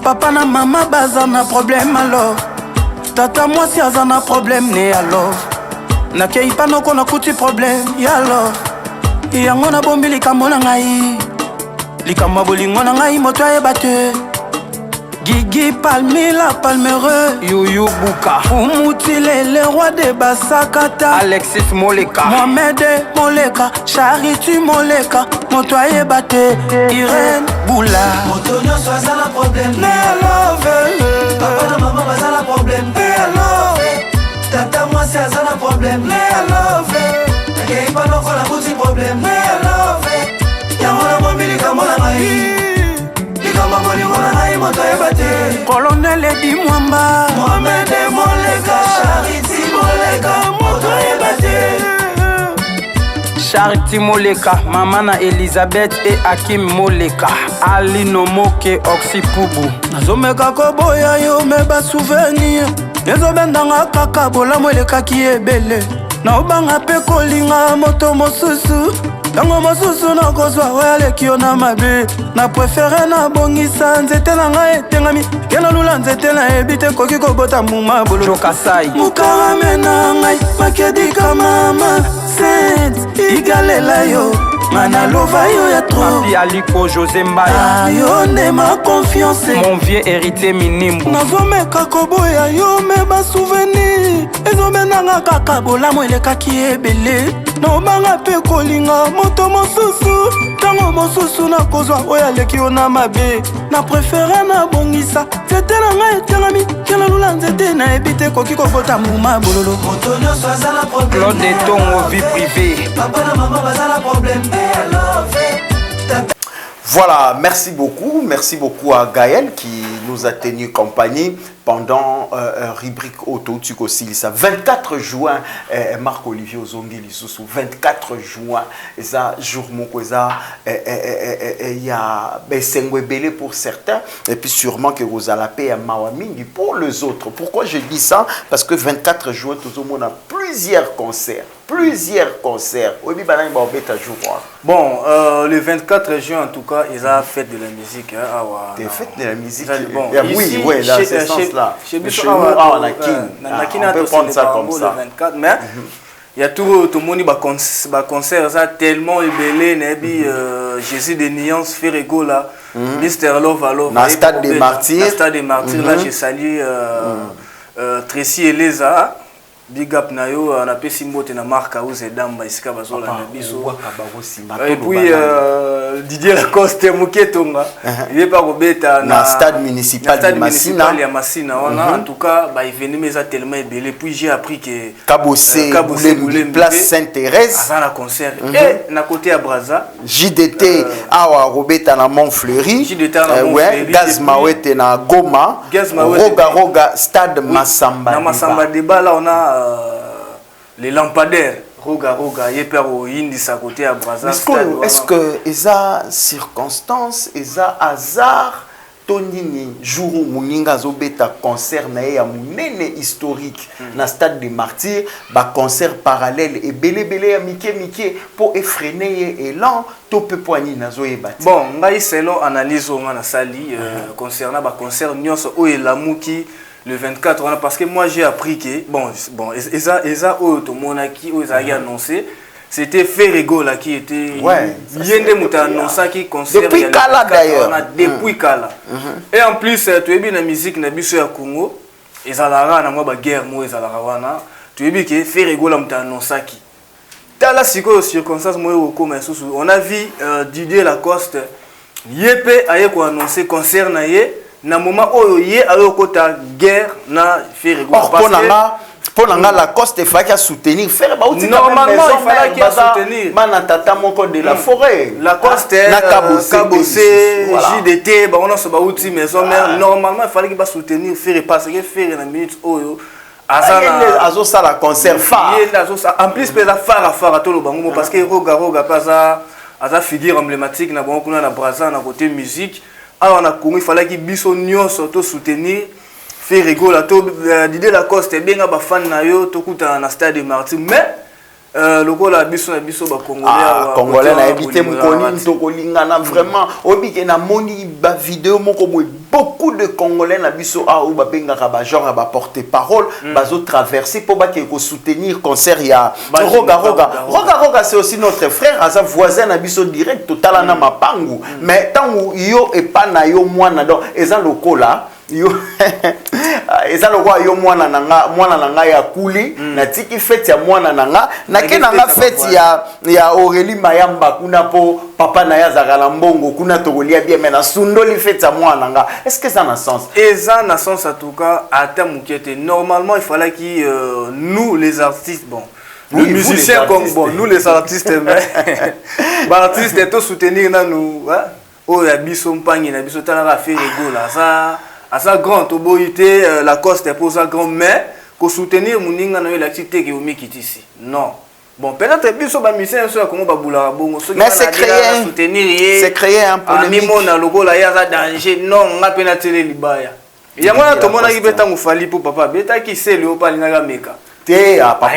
Papa na mama baza na problème alors. Tata mwasi aza na problème ne ya love. Nakei panoko na kuti problème ya love. Yango na bombili kamona ngai Likama bolingo na ngai moto ebate Gigi Palmila Palmereux Yoyo Buka Umutile le roi de Basakata Alexis Moleka Mohamed Moleka Charity Moleka moto ebate Irene Boula Moto nyonso aza na problème ne love. Papa na mama baza na problème ne love. Tata mwasi aza na problème ne love. Nakei panoko na kuti problème ne love. Yamona bombili kamona ngai Likama bolingo na ngai moto ebate Colonel Edi Mwamba Mohamed Moleka Charity Moleka moto ebate Charity Moleka Mamana Elizabeth et Hakim Moleka Alino Moke Oxipubu Nazomeka koboya yo me ba souvenir Ezobendanga kaka bolamo elekaki ebele Na obanga pe kolinga moto mosusu Tango mosusu na kozwa oya leki yo na mabe. Na préféré na bongisa nzete na ngai etengami. Kena lula nzete na ebite koki kobota muma bolo Jokasai Mukarame na ngai makedi mama Saint Igalela yo Mana lova yo ya trop Papi Aliko José Mbaya Yo ne ma confiance Mon vieux héritier minimbu Nazomeka koboya yo me ba souvenir Ezobenanga kaka bolamo elekaki ebele Na obanga pe kolinga moto mosusu Tango mosusu na kozwa oya leki yo na mabe. Na préféré na bongisa Tete na ngai etengami Kena lula nzete na ebite koki kobota muma bololo Moto nyonso aza na problème Claude Etongo vie privée Papa na mama baza na problème Voilà, merci beaucoup à Gaël qui nous a tenu compagnie pendant rubrique auto aussi. Ça 24 juin Marc-Olivier Ozongi Lisusu 24 juin et ça jour moko ça il y a Besengwebele pour certains et puis sûrement que vous allez payer Mawamingi pour les autres. Pourquoi je dis ça? Parce que 24 juin tout le monde a plusieurs concerts. Bon, le 24 juin en tout cas, ils ont fait de la musique. Des fêtes de la musique. Bon, ici, oui, dans ce sens-là. Chez nous, on peut prendre ça comme ça. Le 24, mais il y a tout le monde qui va concert, ça tellement ébélé, Nebi, Jésus de Nuance, Ferrego là, Mr. Love alors. Dans le stade des Martyrs. Là, j'ai salué Tracy et Leza. Big up na yo na pesi mbote na marka uze damba isika bazola na biso et puis Didier Lacoste Muketonga il est pas kobeta na stade municipal de Massina en tout cas bah il venait mais tellement ébélé puis j'ai appris que Kabosé place Sainte-Thérèse à la concert et na côté à Braza JDT awa Robeta na Montfleury ouais Gaz Mawete na Goma Roga stade Massamba débat là on a les lampadaires roga y père au indi sa côté à Brazza. Est-ce que eza circonstance, eza hasard tonini jour où muninga zobeta concert na ya munene historique na stade des Martyrs, ba concert parallèle et belé ya mike pour effréner élan to pe poigni nazo ebati. Bon, ngai selon analyse on na sali concernant ba concert nyonso o elamuki le 24 parce que moi j'ai appris que bon eza to monaki o eza annoncé. C'était Ferrego là qui était. Ouais. Yende Mouta annoncé qui concert. Depuis Kala d'ailleurs. Depuis Kala. Et en plus, tu es bien la musique na biso ya Congo. Et ça la na moi ba guerre moi ça la wana. Tu es bien que Ferrego là Mouta annoncé qui. Dans la circonstance moi au comme on a vu Didier Lacoste. Yepé aye ko annoncer concert na ye na moment où yé ayo kota guerre na Ferrego parce que pour Lacoste, il fallait soutenir. Normalement, il fallait qu'il soutenir. Manatata moko de la forêt. Lacoste, Kabossé, JDT, on a ce baouti maison mère. Normalement, il fallait qu'il soutenir. Faire parce que faire une minute oyo. Azo ça la concert phare. En plus, il a phare à tout le bango parce que roga pas ça figure emblématique na bango kuna na Brazza na côté musique. Alors on a Congo, il fallait qu'il biso nyon surtout soutenir. Ferrego la Didier Lacoste benga ba fan na yo tokuta na stade des Martyrs mais lokola biso ba congolais congolais na habité mukoni tokolingana vraiment obike na moni ba vidéo moko beaucoup de congolais na biso a ou ba benga ba genre ba porter parole bazo traverser pour ba ko soutenir concert ya roga c'est aussi notre frère asa voisin na biso direct total na mapangu mais tangu yo et pas na yo mwana donc eza lokola yo eza lokwa yo mwana nanga ya kuli na tiki fête ya mwana nanga na ke nanga fête ya Aurélie Mayamba kuna po papa na ya zakala mbongo kuna tokolia bien mais na sundoli fête ya mwana nanga est-ce que ça na sens ça na sens en tout cas à Tamukete normalement il fallait que nous les artistes bon les musiciens comme bon nous les artistes mais artistes to soutenir na nous oh ya biso mpangi na biso tala faire rigolo ça à sa grande oboïté Lacoste pour sa grand mais pour soutenir muninga na l'activité qui au ici non bon peut-être biso ba musicien so comment ba boula bongo mais c'est créé un polémique na logo la ya za danger non ngape na télé libaya ya mwana to mona ki beta mufali pour papa beta ki c'est le opali na meka te papa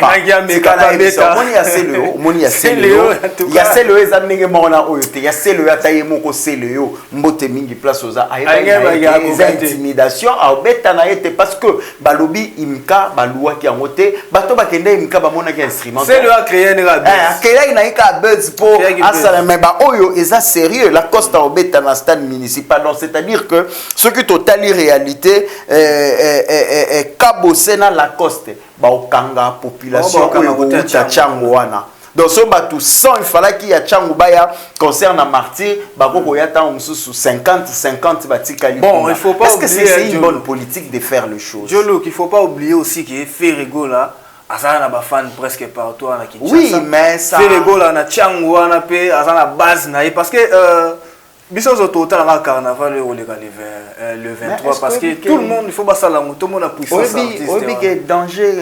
moni ya selo moni ya selo ya selo eza ndenge mona oyo te ya selo ya taye moko selo yo mbote mingi place oza ayeba intimidation au beta na yete parce que balobi imka balua ki angote bato bakende imka ba mona ki instrument selo a créé na buzz créé na ika buzz pour asala mais ba oyo eza sérieux la costa au beta na stade municipal donc c'est-à-dire que ce qui totali réalité Kabossé na Lacoste ba okanga population ko ta chango wana donc so ba tout 100 il fallait qu'il y a chango baya concerne Martyr ba ko ya ta mususu 50 batika bon il faut pas est-ce que c'est une bonne politique de faire les choses Jolo qu'il faut pas oublier aussi que Ferrego là azana ba fan presque partout na Kinshasa oui mais ça Ferrego là na chango wana pe azana base na parce que Bisous au total à carnaval le 23 parce que tout le monde il faut pas ça tout le monde a puissance artistique. Oui, il y a danger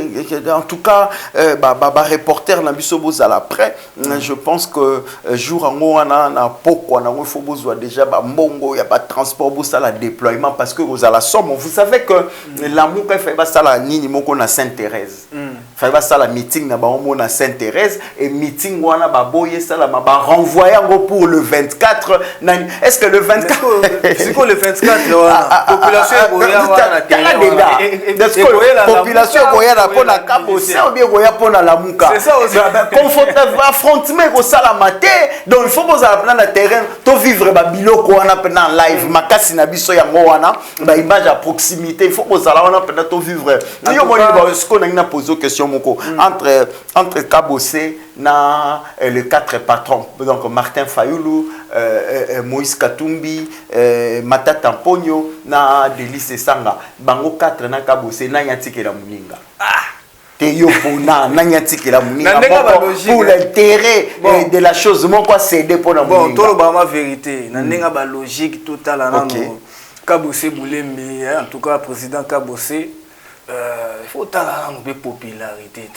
en tout cas reporter na biso bozala après je pense que jour en on a pourquoi na il faut besoin déjà ba mbongo il y a pas transport bossa la déploiement parce que vous à la somme vous savez que l'amour fait pas ça la nini moko na Sainte-Thérèse. Fait pas ça la meeting na ba on na Sainte-Thérèse et meeting wana ba boyer ça la ba renvoyer pour le 24 est-ce que le 24 c'est quoi le 24 population population goya pour la Kabossé ou bien goya pour la Muka c'est ça aussi confortable affrontement ko sala maté donc il faut poser plan na terrain to vivre ba biloko wana pendant live makasi na biso yango wana ba image à proximité il faut poser la wana pendant to vivre yo moni ba ce qu'on a posé question moko entre Kabossé na les 4 patrons donc Martin Fayoulou Moïse Katumbi Matata Mpogno na Delice Sanga bango 4 na Kabossé na Yantikela Muninga te yo pona na Yantikela Muninga pour l'intérêt de la chose mon quoi céder pour la bon tout le ma vérité na ndenga ba logique totale na Kabossé Boulembi en tout cas président Kabossé il faut tala na popularité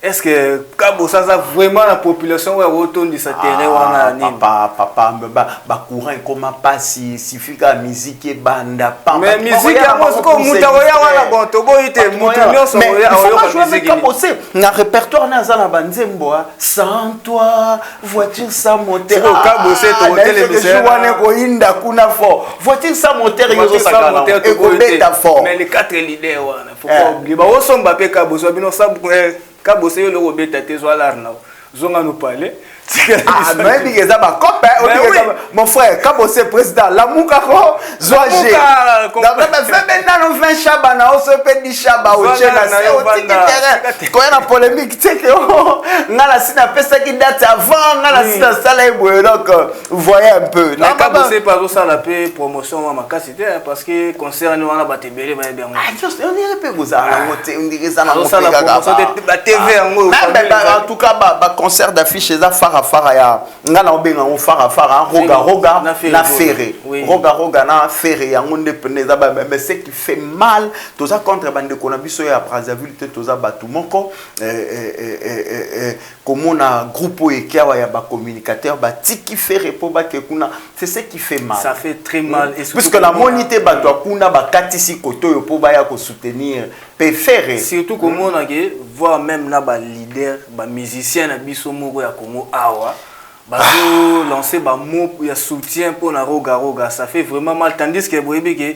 est-ce que Kabo ça vraiment la population ouais retourne de sa terrain wana nini papa courant comment pas si fika musique et banda mais musique ya mosiko mutaoya wana bon to boite mutunyo so ya oyo musique Kabo c'est na répertoire na za na banzembo sans toi voiture sans moteur Kabo c'est to télévision wana ko inda kuna fort voiture sans moteur yozo sakana et ko beta fort mais les quatre leaders wana faut pas oublier ba osomba pe Kabo so bino sabu Kabo c'est le robeta te zo alarna zonga nous parler ah mais il ça ba copain mon frère Kabo c'est président la muka ko zoaje dans même fait maintenant 20 chaba na o se pe di chaba o chena c'est au terrain ko na polémique tu sais que ngala sina pesa qui date avant ngala sina sala eboye donc vous voyez un peu na Kabo c'est pas ça la paix promotion ma makasité parce que concert nous on a batebele ba bien ah juste on dirait pe goza on dirait ça na ça la TV en tout cas ba concert d'affiche ça fara ya ngana obenga on fara roga na ferré roga na ferré ya ngonde peneza ba mais ce qui fait mal toza contre bande ko na biso ya Brazzaville te toza batu moko comme on a groupe ekiawa ya ba communicateur ba tiki ferré po ba ke kuna c'est ce qui fait mal ça fait très mal et puisque la monité batu kuna ba katisi koto yo po ba ya ko soutenir ferré surtout comme on a que voir même là ba leader ba musicien na biso moko ya Congo awa bazo lancer ba mot ya soutien pour na roga ça fait vraiment mal tandis que boyebi que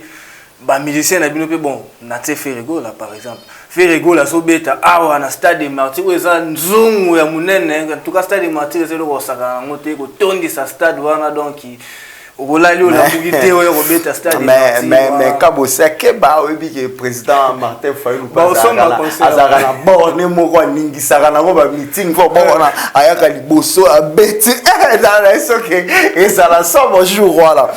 ba musicien na bino pe bon na te Ferrego là par exemple Ferrego la so beta awa na stade de Martyr eza nzungu ya munene en tout cas stade de Martyr c'est le kosaka ngote ko tondi sa stade wana donc mais Kabo c'est que ba obi que président Martin Fayulu azara na borne moko ningi saka na ba meeting for bona ayaka liboso abeti dans les OK et ça la sort bonjour voilà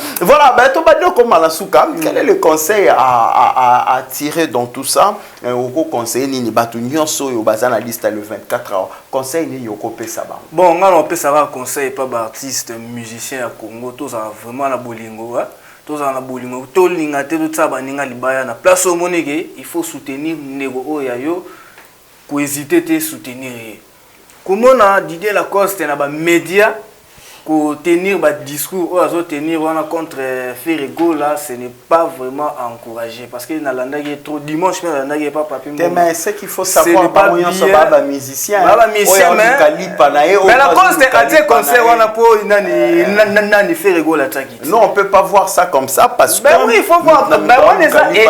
ben to ba dio comme la souka quel est le conseil à tirer dans tout ça au conseil nini batu nyonso yo bazana liste le 24 heures conseil ni yoko pesa ba bon ngalo pesa ba conseil pas ba artiste musicien à Congo tous vraiment la bolingo tous en la bolingo to linga te tout ça baninga libaya na place au monege il faut soutenir nego oyayo ko hésiter te soutenir comment na Didier Lacoste na ba média ko tenir ba discours ou azo tenir wana contre Ferrego là ce n'est pas vraiment encouragé parce que na landa qui est trop dimanche mais landa qui est pas papier mais c'est qu'il faut savoir pas moyen so ba musicien mais la cause c'est à dire concert wana po nani Ferrego la taki non on peut pas voir ça comme ça parce que oui il faut voir ben on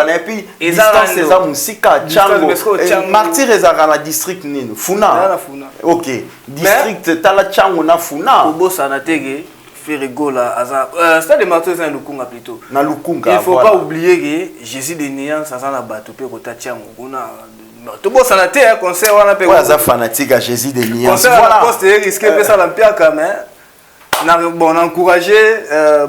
et puis distance eza musika chango Martyr ezaka na district nini Funa OK district tala chango na Funa Tege Ferrego là stade de Martyr c'est Lukunga plutôt na Lukunga il faut pas oublier que Jésus de Nian ça na bato pe kota tiango kuna to bossa na te concert wana pe za fanatique à Jésus de Nian voilà poste risqué pe ça la pia quand même na bon encourager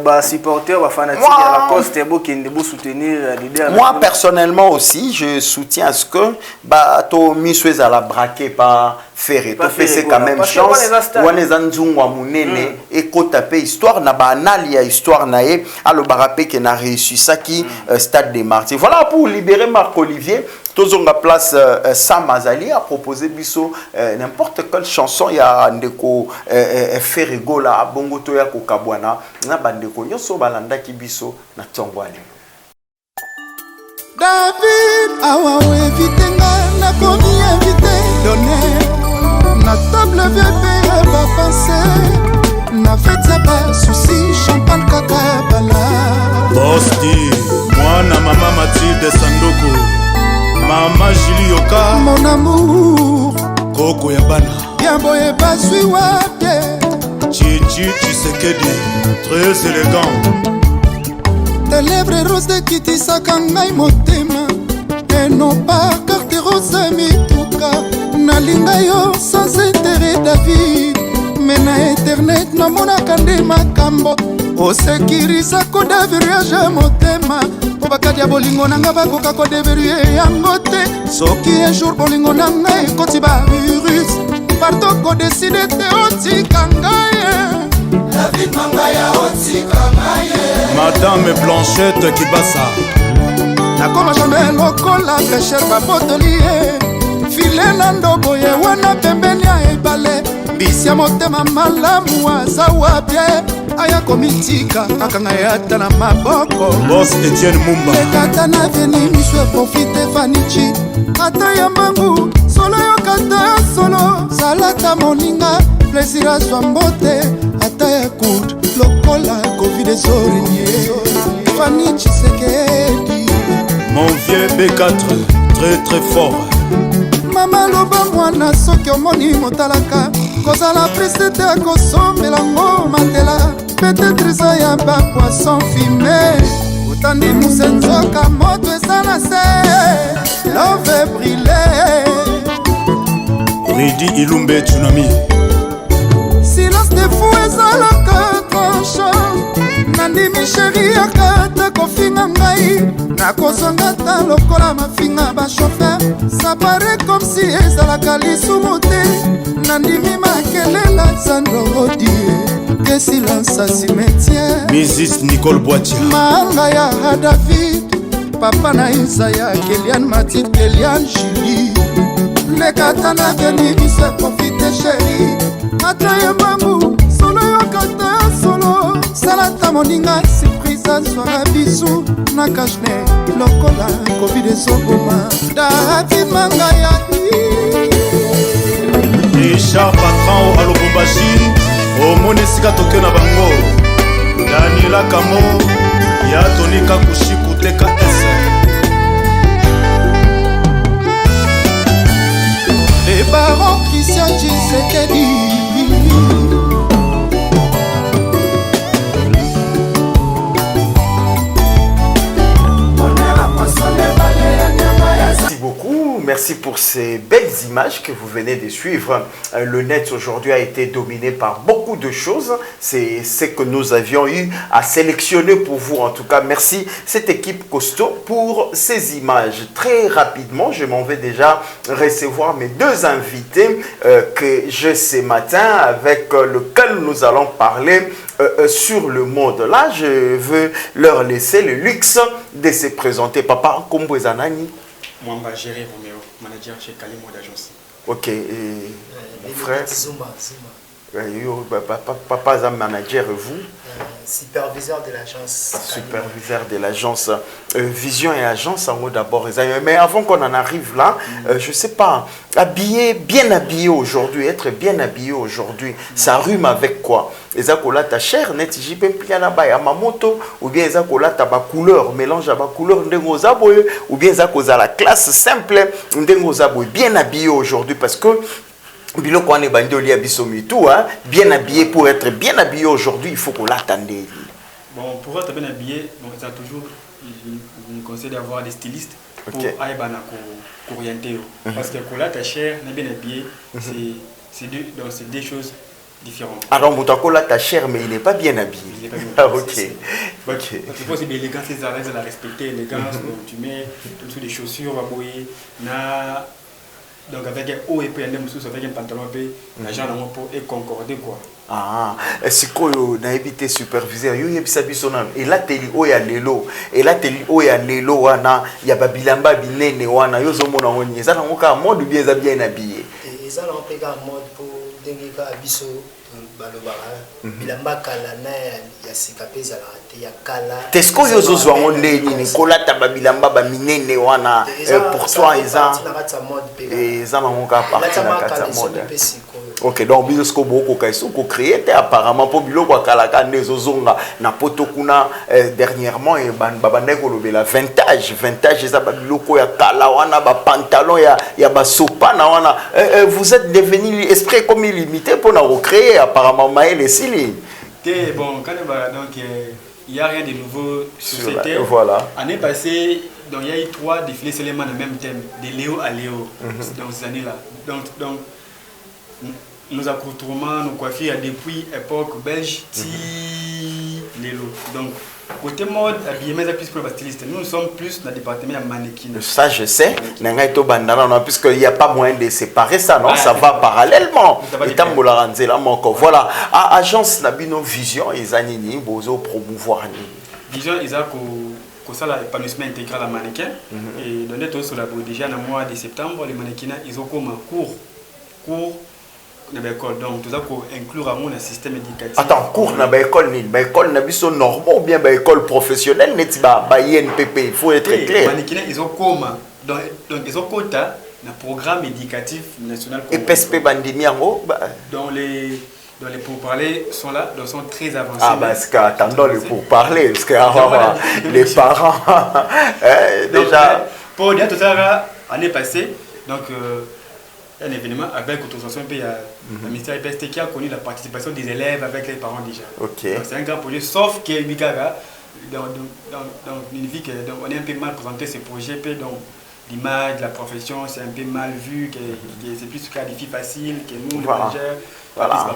ba supporter ba fanatique à la Coste bo kende bo soutenir l'idée moi personnellement aussi je soutiens à ce que ba to miswez à la braquer par Ferré to c'est quand même chance waneza nzungwa munene et ko taper histoire na ba anali ya histoire nae alo barape que na réussi ça qui stade des Martyrs voilà pour libérer Marc Olivier tozonga place Sam Azali a proposé biso n'importe quelle chanson ya ndeko Ferrego la bongo to ya kokabwana na bandeko nyoso balanda ki biso na tongwali David awa evitenga na komi invité donner na table VP va penser na fête ça pas souci champagne kaka bala Bosti mwana mama Mathilde Sandoko Mama Julie Yoka mon amour Koko ya bana bien boye basui wate Chichi Chisekedi très élégant tes lèvres roses de kitisaka ngai motema et non pas carte rose mituka nalinga yo sans intérêt David mais na internet namonaka nde makambo osekirisa kodaviriage motema po bakati ya bolingo na nga bakoka kodeverie yango te soki un jour bolingo na ngai ekoti bavirus parto kodeside te otika ngai David Mangaya otika ngai Madame Blanchette Kibasa nakoma jamais lokola pécher babotoli brile na ndoboye wana pembeni ya ebale mbisi ya motema malamu aza wapye aya komitika akanga yata na maboko Boss Etienne Mumba ekata na veni miso eprofite fanichi ata ya mbangu solo yokata ya solo salata moninga plaisir azwa mbote ata ya kud lokola covid ezorenye fanichi sekedi Mon vieux B4 très très fort mama loba mwana soki omoni motalaka kozala triste te akosombelango matela peut-être eza ya bapoisson fumé otandi musenzoka moto eza na se love brille Ridi Ilumbe Tsunami silence de fou ezalaka tranchant nandimi sheri akata kofinga ngai nakozonga ta lokola mafinga bashofer sapare comme si ezalaka lisumu te nandimi makelela zandrodie ke silence a cimetière Mrs Nicole Boitia manga ya David papa na Isaya Kelian Matit Kelian Julie lekata na veni bise profite sheri ata ya mbangu solo yokata solo salata moninga surprise azwaka bisu na kashne lokola covid ezoboma David mangaya Richard Patron à Lubumbashi omoni esika tokyo na bango Daniela Kamo ya Tonika Kushiku TKS Le baron Christian Tshisekedi Merci pour ces belles images que vous venez de suivre. Le net aujourd'hui a été dominé par beaucoup de choses. C'est ce que nous avions eu à sélectionner pour vous. En tout cas, merci cette équipe costaud pour ces images. Très rapidement, je m'en vais déjà recevoir mes deux invités que j'ai ce matin avec lequel nous allons parler sur le monde. Là, je veux leur laisser le luxe de se présenter. Papa Kombo Zanani. Moi, Géré Roméo, manager chez Kalimo d'agence. Ok, et mon frère Zuma. Papa est un manager et vous superviseur de l'agence. Superviseur de l'agence. Vision et agence en haut d'abord. Mais avant qu'on en arrive là, je ne sais pas, bien habillé aujourd'hui, être bien habillé aujourd'hui, ça rime avec quoi? Ezakola ta chair, net jipe mpia ba ya mamoto, ou bien ezakola ta ba couleur, mélange à ba couleur ndengo zaboye, ou bien ezakoza la classe simple ndengo zaboye, bien habillé aujourd'hui parce que biloko ane bandi a bisomi tout, hein, bien habillé pour être bien habillé aujourd'hui, il faut qu'on l'attende. Bon, pour être bien habillé, bon, ça toujours, je me conseille d'avoir des stylistes pour aïbana orienter. Parce que pour la ta chair, bien habillé, c'est deux choses différentes. Alors, Moutakola ta chair, mais il n'est pas bien habillé. Il n'est pas bien habillé. Parce qu'il faut aussi l'élégance, c'est à la respecter, l'élégance, tu mets des chaussures à bouiller, donc avec un haut et puis avec un pantalon l'argent dans mon pot et concordé quoi. Ah, c'est quoi na évité superviseur yo yebisa biso na et là teli o ya lelo et là teli o ya lelo wana ya babilamba binene wana yo zo mona woni eza na ngoka mode bien za bien habillé et ça on peut ga mode pour dengeka biso balobara bilamba kala na ya sikapeza la ya kala Tesco yo zo zo ngone ni kolata babilamba ba minene wana pour toi eza eza na ngoka parti na kata mode. Ok, donc biso boko kaiso ko créer apparemment pour biloko kalaka ndezo zonga na poto kuna dernièrement et babande ko lobela vintage eza ba biloko ya kala wana ba pantalon ya ba sopa na wana vous êtes devenu esprit comme illimité pour na recréer apparemment Maël Sili. OK, bon quand donc il y a rien de nouveau sur cette terre. Voilà. Année passée, donc il y a eu 3 défilés seulement dans le même thème, de Léo à Léo dans ces années-là. Donc nos accoutrements, nos coiffures depuis époque belge, Lélo. Donc, côté mode, habillement, c'est plus pour les stylistes. Nous sommes plus dans le département de mannequin. Ça, je sais. Puisqu'il n'y a pas moyen de séparer ça, non? Ça va parallèlement. Voilà. Agence Nabino Vision, ils ont promouvoir. Vision, ils ont pour ça l'épanouissement intégral à mannequin et donner tout sur la déjà dans le mois de septembre les mannequins ils ont comme cours dans l'école donc tout ça pour inclure à mon système éducatif. Attends, cours dans l'école ni l'école n'a pas normaux ou bien l'école professionnelle n'est pas INPP, il faut être clair. Les mannequins ils ont comme donc ils ont quota dans programme éducatif national. Et PSP bandimiango dans les pourparlers sont là, donc sont très avancés. Ah, parce qu'attendons les pourparlers, parce que les parents. Déjà. Pour dire tout ça, l'année passée, donc un événement avec l'autorisation le ministère du PST qui a connu la participation des élèves avec les parents déjà. Ok. C'est un grand projet, sauf que Bikaga, on est un peu mal présenté ce projet, donc l'image, la profession, c'est un peu mal vu, que c'est plus cas des filles faciles, que nous, les managers. Voilà.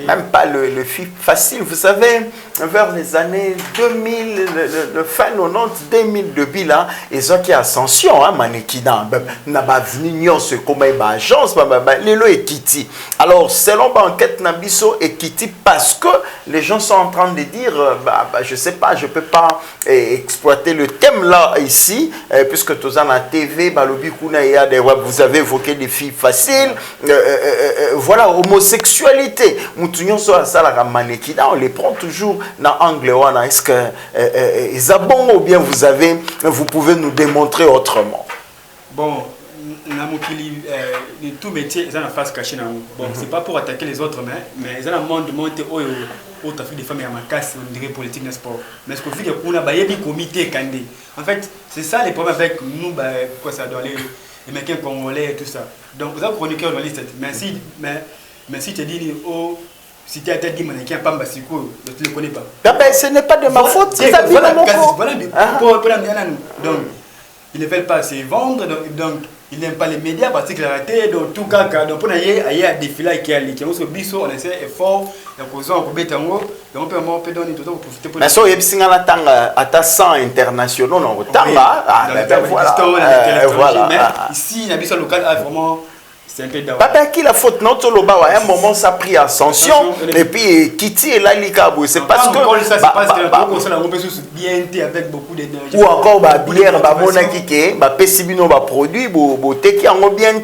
Même pas le fil facile. Vous savez, vers les années 2000, le fin 90, 2000 depuis là, ils ont qui ascension, hein, mannequin. N'a pas venu ce comme une agence, l'élo et Kitty. Alors, selon l'enquête Nabiso et Kitty, parce que les gens sont en train de dire, je sais pas, je peux pas exploiter le thème là ici, puisque tous en la TV, vous avez évoqué des filles faciles. Voilà, homosexualité. On les prend toujours dans l'angle. Est-ce que ils ont bon ou bien vous pouvez nous démontrer autrement? Bon, tout métier, ils ont une face cachée. Bon, c'est pas pour attaquer les autres, mais ils ont un monde monté au trafic des femmes et à ma casse, on dirait politique, n'est-ce pas? Mais ce qu'on fait, on a un comité candé. En fait, c'est ça les problèmes avec nous, quoi ça doit aller. Les mecs congolais et tout ça. Donc, vous avez chroniqueur dans la liste. Mais si tu dis, oh, si tu as dit mannequin, Pamba Siko, tu ne le connais pas. Ce n'est pas de ma faute, c'est ça. Voilà, donc, ils ne veulent pas se vendre, donc ils n'aiment pas les médias, particularité, donc tout cas, donc pour aller à défiler qui a ce biseau, on essaie effort, donc on peut être en haut, donc on peut donner tout le temps pour profiter pour. Mais si on est à 100 internationaux, on voilà. Mais ici, il y a un local, vraiment. C'est un peu d'abord. Papa, qui la faute notre loba à un moment ça a pris ascension et puis Kitty est là l'icabou c'est parce que ça se passe que on peut bien avec beaucoup d'énergie ou encore bière mona kike pesibino produit teki en bien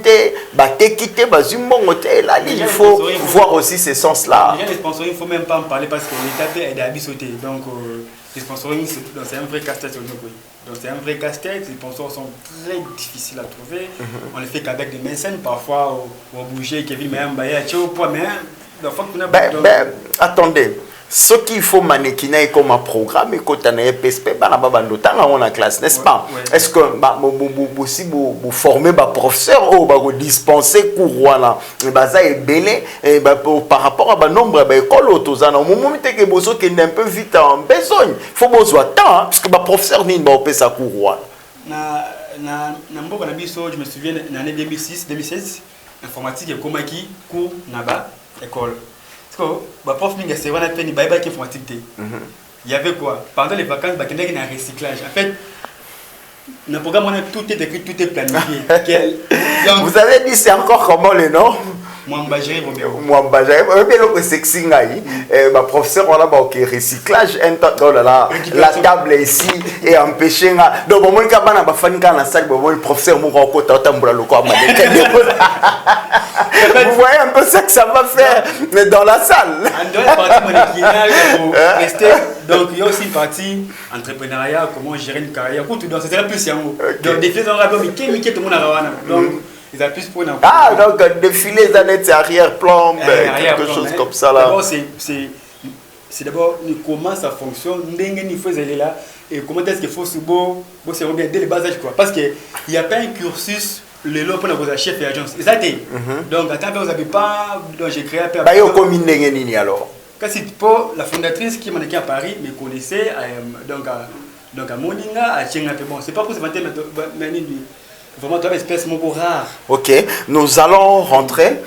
tekite zimbongo te là il faut voir aussi ce sens là. Les sponsoring il faut même pas en parler parce que l'état est abissoté donc les sponsoring c'est un vrai casse-tête. Donc c'est un vrai casse-tête, les sponsors sont très difficiles à trouver. On les fait qu'avec des mécènes, parfois on bouger, Kevin attendez, ce qu'il faut mannequiner comme un programme, et quand on a PSP, on a classe, n'est-ce pas? Est-ce que vous formez des professeurs ou vous dispensez cours par rapport à nombre d'écoles au moment où vous êtes un peu vite en besoin, il faut besoin de temps, parce que les professeurs ne vont pas faire cours. Je me souviens en l'année 2006-2016, informatique et comme qui cours naba école. Parce que prof minga c'est vraiment peine bye bye qui informatique. Il y avait quoi? Pendant les vacances, il y a un recyclage. En fait, dans le programme, tout est écrit, tout est planifié. Donc, vous avez dit c'est encore comment le nom? Mwambajere, le sexy ma professeur on a un recyclage la table ici et empêcher donc bon moi quand on va faire une salle bon le professeur mon côté tambour le corps vous voyez un peu ça que ça va faire dans la salle donc il y a aussi une partie entrepreneuriat comment gérer une carrière donc c'est là plus donc des faits dans la mais tout le monde a donc ils ont plus pour une donc défiler les années arrière-plan, quelque chose comme ça là. D'abord, c'est d'abord comment ça fonctionne, il faut aller là, et comment est-ce qu'il faut se beau, c'est bien dès le bas âge quoi. Parce qu'il n'y a pas un cursus, le lot pour nos chefs et agents. Et ça donc, attends, vous n'avez pas, donc j'ai créé un peu. Bah, il y a combien de alors? Pour la fondatrice qui m'a à Paris, me connaissait, donc à Moninga, à Tchenga, bon, c'est pas pour se vanter, mais vraiment, tu as une espèce de rare. Ok, nous allons rentrer.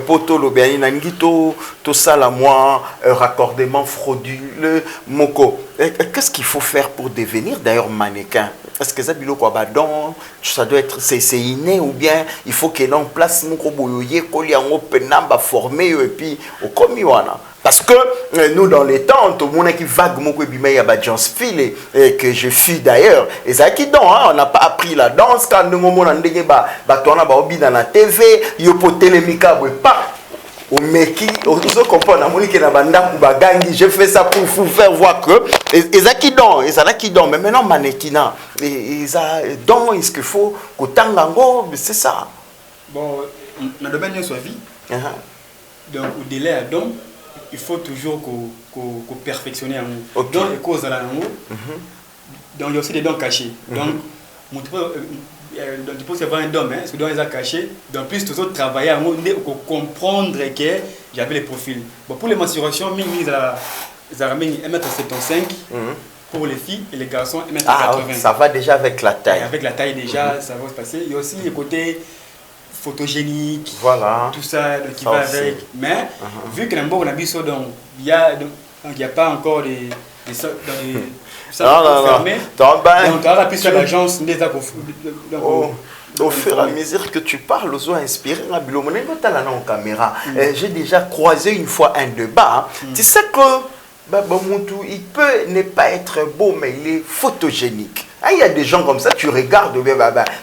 Poto Lobiani Nangito, tout ça là, moi, raccordement frauduleux, Moko. Qu'est-ce qu'il faut faire pour devenir d'ailleurs mannequin? Est-ce que ça doit être c'est inné ou bien il faut qu'il y ait en place Moko Boyoye, Koliango Penamba formé et puis au Komiwana? Parce que nous, dans les temps, tout le monde qui vague mon il y a Johnsville et que je fuis d'ailleurs. Et ça qui donc, on n'a pas appris la danse quand nous on a dit dans la TV, yo poté mika pas au meki, au tout comprendre na moni que na banda kuba gangi, je fais ça pour vous faire voir que et ça qui donc, et ça là qui donc, mais maintenant manekina et ça donc est-ce qu'il faut que tangango, c'est ça. Bon, dans le domaine de sa vie. Donc au délai à donc il faut toujours qu'on perfectionne un mot. Donc, les causes dans l'amour. Donc, il y a aussi des dons cachés. Donc, tu peux savoir un don, hein, ce don est caché. Donc, plus toujours travailler à un pour comprendre que j'avais les profils. Bon, pour les mensurations, ils ramènent 1m75 pour les filles et les garçons 1m80. Ah, ça va déjà avec la taille. Et avec la taille, déjà, ça va se passer. Il y a aussi le côté photogénique, voilà, tout ça qui va avec. Mais vu que l'embourg on a vu ça, donc il n'y a pas encore des fermés. Donc on aura plus sur l'agence des au fur et à mesure que tu parles, aux inspiré, caméra. J'ai déjà croisé une fois un débat. Tu sais que il peut ne pas être beau, mais il est photogénique. Il y a des gens comme ça, tu regardes,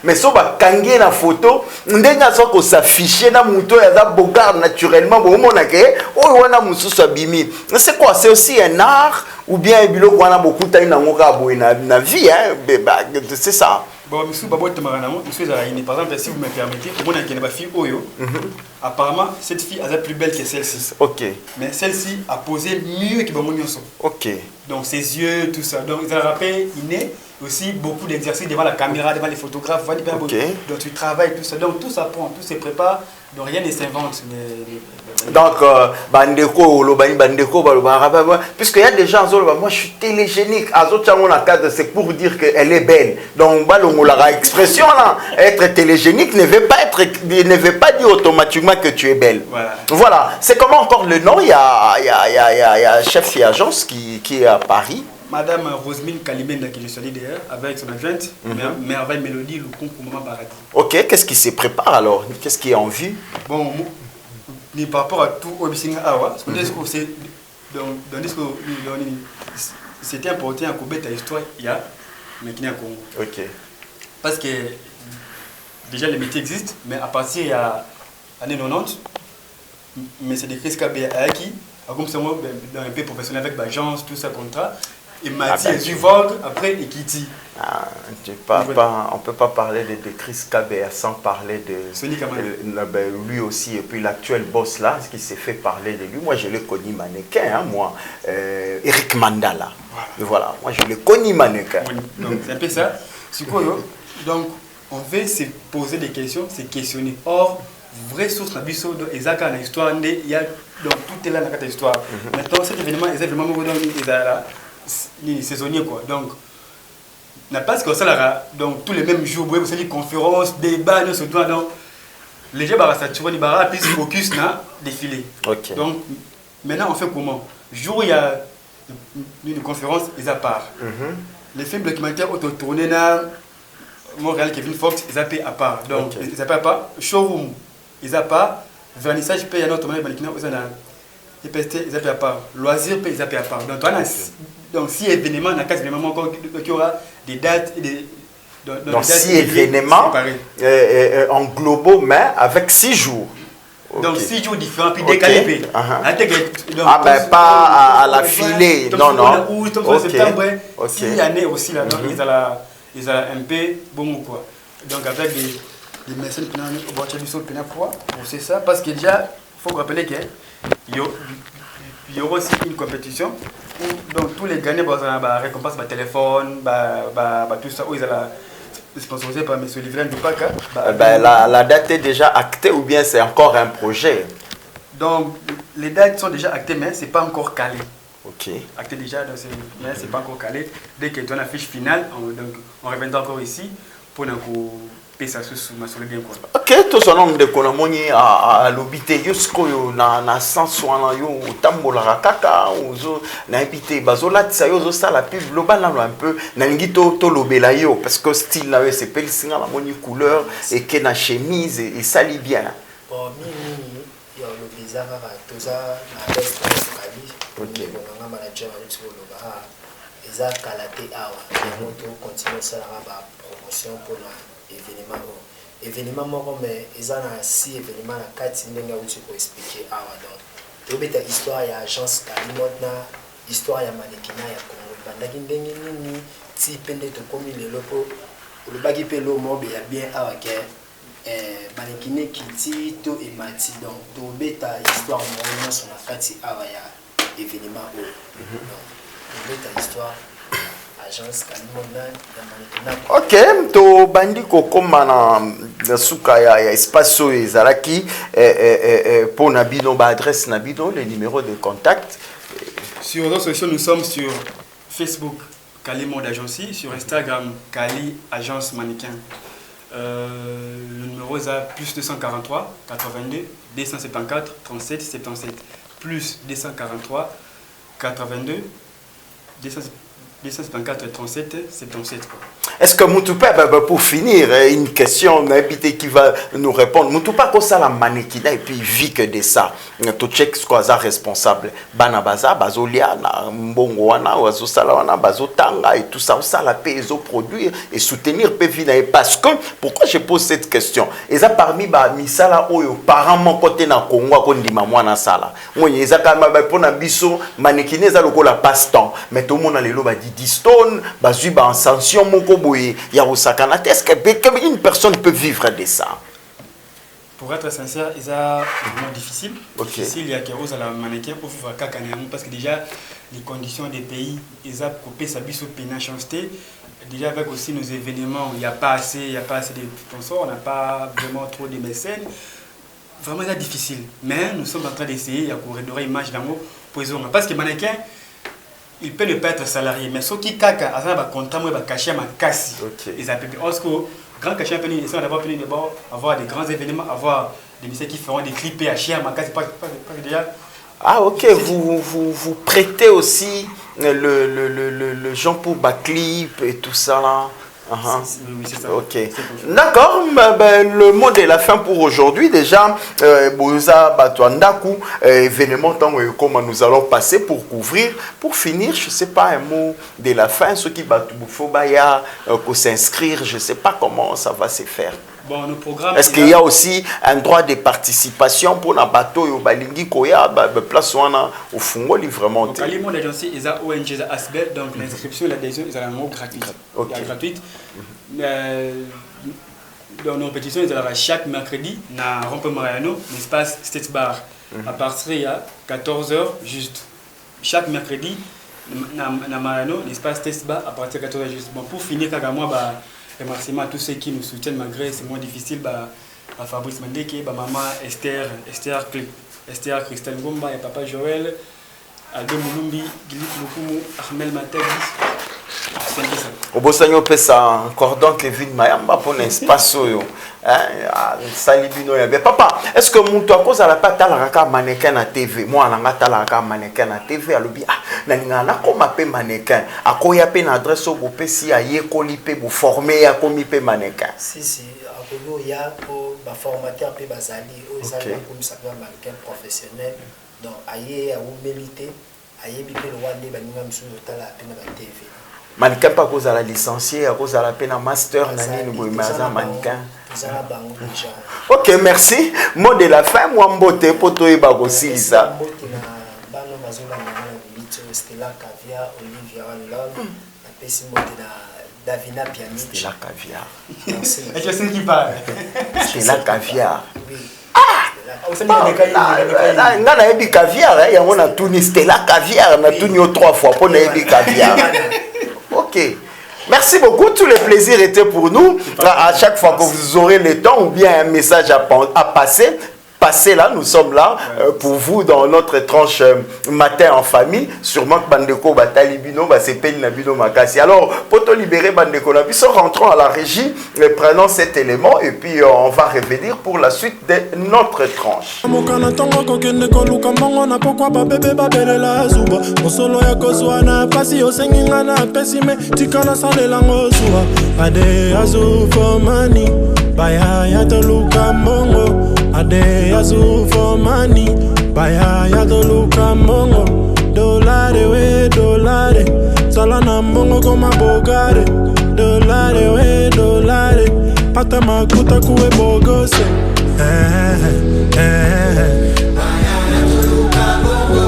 mais si on va kanguer la photo, on va s'afficher dans le bogard naturellement. C'est quoi? C'est aussi un art ou bien on a beaucoup de vie, c'est ça. Bon, par exemple, si vous me permettez, apparemment, cette fille est plus belle que celle-ci. Ok. Mais celle-ci a posé mieux que Bamonyonso. Ok. Donc ses yeux, tout ça. Donc ça rappelle, il est aussi beaucoup d'exercices devant la caméra, devant les photographes. Okay. Donc tu travailles, tout ça. Donc tout s'apprend, tout se prépare. Donc rien ne s'invente. Donc, puisqu'il y a des gens, moi je suis télégénique, c'est pour dire qu'elle est belle. Donc, la expression là, être télégénique ne veut pas dire automatiquement que tu es belle. Voilà. C'est comment encore le nom? Il y a chef et agence qui est à Paris. Madame Rosemine Kalimenda qui est solidaire avec son adjointe, Merveille Mélodie, le concours Maman Paradis. Ok, qu'est-ce qui se prépare alors? Qu'est-ce qui est en vue? Bon, par rapport à tout Obisinga Awa, c'était important à couper ta histoire, il y a, mais qui n'est pas Congo. Ok. Parce que déjà les métiers existent, mais à partir de l'année 90, mais c'est des crises qui, comme c'est dans un pays professionnel avec l'agence, tout ça, contrat. Et Mathieu du Vogue, après Ekiti. On ne peut pas parler de Chris Kabea sans parler de lui aussi. Et puis l'actuel boss là, ce qui s'est fait parler de lui. Moi, je l'ai connu mannequin, hein, moi. Eric Mandala. Voilà, moi, je l'ai connu mannequin. Oui, donc c'est un peu ça. Donc, on veut se poser des questions, se questionner. Or, vraie source dans l'histoire, il y a donc tout est là dans l'histoire. Maintenant, cet événement, les saisonniers quoi. Donc, n'a pas ce qu'on ça donc tous les mêmes jours, vous avez des conférences, débats, donc les gens puis focus na défilé. Okay. Donc, maintenant on fait comment? Jour où il y a une conférence, ils à part. Les films documentaires auto-tournés na Montréal, Kevin Fox, ils appellent à part. Donc, ils appellent à part. Showroom, ils appellent à part. Vernissage, paye à notre manière, ils appellent à part. Loisirs, ils appellent à part. Donc, si événement, dans le cas d'événements, il y aura des dates et des. Donc, si événements en globaux, mais avec 6 jours. Donc 6 jours différents, puis décalés. Pas à la filée. Non, non. Septembre, si il y en a aussi là, donc ils ont un peu bon quoi. Donc avec des médecins qui ont voiture du sol, c'est ça. Parce que déjà, il faut rappeler qu'il y aura aussi une compétition où donc, tous les gagnants vont récompense par téléphone, tout ça, où ils ont sponsorisé par M. Livren du PACA. La date est déjà actée ou bien c'est encore un projet? Donc, les dates sont déjà actées, mais ce n'est pas encore calé. Ok. Acté déjà, mais ce n'est pas encore calé. Dès qu'il y a une affiche finale, on reviendra encore ici pour nous payer ça sur le bien. Ok, tout ce nom de Konamoni à l'obité, yosko na sanswana yo tambola kaka ozo na épité bazola tsa yo ça la pub global un peu na ngito to lobela yo parce que style là c'est pel singa la moni couleur et que na chemise et ça lit bien. Bon mini ya lobeza kaka toza na reste kali on a manager na biso loba eza kala te awa yango to continue salaka ba promotion pour na événement moko mais eza na 6 événement na kati ndenge uti ko expliquer awa donc tobeta histoire ya agence Kalimot na histoire ya manekina ya Congo bandaki ndenge nini ti pende to komi lelo po olobaki pe lo mobe ya bien awa ke manekine kiti to emati donc tobeta histoire mo sur na kati awa ya événement o tobeta histoire agence Kalimot na manekina. Ok, to bandi kokoma na suka ya espace oyo ezalaki pour nabino ba adresse nabino les numéros de contact. Sur les réseaux sociaux, nous sommes sur Facebook Kali Mode Agency, sur Instagram Kali Agence Mannequin. Le numéro est à plus 243 82 274 37 77 plus 243 82 274 37 77. Est-ce que Moutoupa, pour finir, une question qui va nous répondre. Moutoupa, quoi ça la mannequina et puis vit que de ça. Tu check ce qu'on a responsable. Banabaza, bazolia, mbongoana, bazosalawana, bazotanga et tout ça. Ça la paix, ils ont produire et soutenir Pévina. Parce que, pourquoi je pose cette question? Et ça parmi misala oyo parents mon côté na Congo qu'on dit maman na sala. Moi, ils ont quand même pour na biso mannequina ça le la passe-temps. Mais tout le monde a les loba dit stone, bazu ba en sanction mon kobo. Est-ce qu'une personne peut vivre de ça? Pour être sincère, c'est vraiment difficile. Difficile, il y a quelque chose à la mannequin pour vivre à parce que déjà, les conditions des pays, ils ont coupé sa bise au pénachanceté. Déjà, avec aussi nos événements, il n'y a pas assez de sponsors, on n'a pas vraiment trop de mécènes. Vraiment, c'est difficile. Mais nous sommes en train d'essayer, il y a corridor image d'amour pour les hommes. Parce que les mannequins, il peut ne pas être salarié, mais ceux qui caca, ils ont contrat, ils ont caché ma casse. Ils ont parce que grand cachet, ils sont d'abord avoir des grands événements, avoir des messieurs qui feront des clips à chier ma casse, pas déjà. Ah ok, vous prêtez aussi le genre pour bas clip et tout ça là. Oui, c'est ça. Ok. D'accord, le mot de la fin pour aujourd'hui. Déjà, Boza Batuandaku, événement comme nous allons passer pour couvrir. Pour finir, je ne sais pas un mot de la fin. Ceux qui pour s'inscrire, je ne sais pas comment ça va se faire. Bon, nos programmes. Est-ce qu'il y a aussi un droit de participation pour la bateau et au balingi koya, place au Fungoli vraiment? Donc, à l'image d'agence, ils ont ONG Asbel, donc l'inscription et l'adhésion, ils ont un mot gratuit. Gratuite. Dans nos pétitions, ils ont chaque mercredi, dans Rompe Mariano, l'espace State Bar. À partir de 14h, juste. Chaque mercredi, dans Mariano, l'espace State Bar, à partir de 14h, juste. Bon, pour finir, remerciement à tous ceux qui nous soutiennent malgré c'est moins difficile, à Fabrice Mandeke, maman Esther Christelle Ngomba et papa Joël, Aldo Moulumbi, Gilip Lukumu, Ahmel Matagis. Au Bossanyo Pessa, cordon Kevin Mayamba pour l'espace. Salibino ya papa, est-ce que mon toi cause à la pata la mannequin à TV? Moi la ngata la mannequin à TV à l'obi na ngana comme appel mannequin à quoi y a peine adresse au pesi à ye kolipe pour former à comme pe mannequin. Si à Congo il y a pour ba formateur pe bazali au ezali comme ça mannequin professionnel donc aye à humilité aye bi pe le wande ba ninga msu tala pe na ba TV. Mannequin pas cause à la licencié à cause à la peine master nani nous maza mannequin. Ok, merci. Mot de la fin, moi mbote poto e bagosi ça. Stella Caviar, Olivia Love, la pesi mbote na Davina Pianich. Stella Caviar. Et tu sais qui parle? Stella Caviar. Nga na ebi caviar, yango na tuni Stella Caviar, na tuni 3 fois pour na ebi caviar. Ok. Merci beaucoup, tous les plaisirs étaient pour nous. À chaque fois que vous aurez le temps ou bien un message à passer, passez là, nous sommes là pour vous dans notre tranche matin en famille. Sûrement que Bandeko Batalibino va se payer Nabino Makasi. Alors, pour te libérer Bandeko Nabiso, rentrons à la régie, prenons cet élément et puis on va revenir pour la suite de notre tranche. Ade yazu for money. Baya ya doluka mongo. Dolare we dolare. Salana mongo koma bogare. Dolare we dolare. Pata makuta kuwe bogose. Baya ya doluka mongo.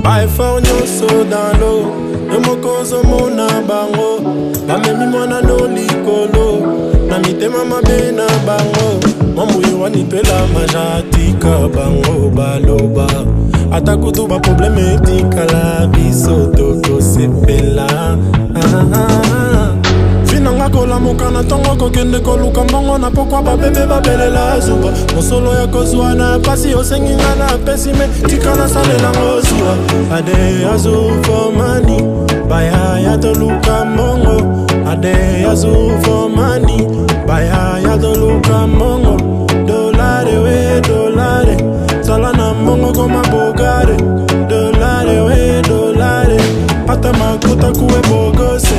Bye for nyonso dans l'eau. Yomokozo mona bango. Bamemi mwana no likolo. Na mitema mabe na bango. Mamuyo wanipela majatika bango baloba. Atakutu ba probleme etikala biso toko sepela. Finanga kola mokana tongo kokende koluka mbongo na pokwa babebe babelela zuba. Mosolo ya kozwa na pasi osenginga na pesime tikana salela ngozwa. Ade azu for money. Baya ya toluka mbongo. Ade azu for money. Baya ya toluka mbongo. Dolare we dolare. Salana mbongo koma bogare. Dolare we dolare. Pata makuta kuwe bogose.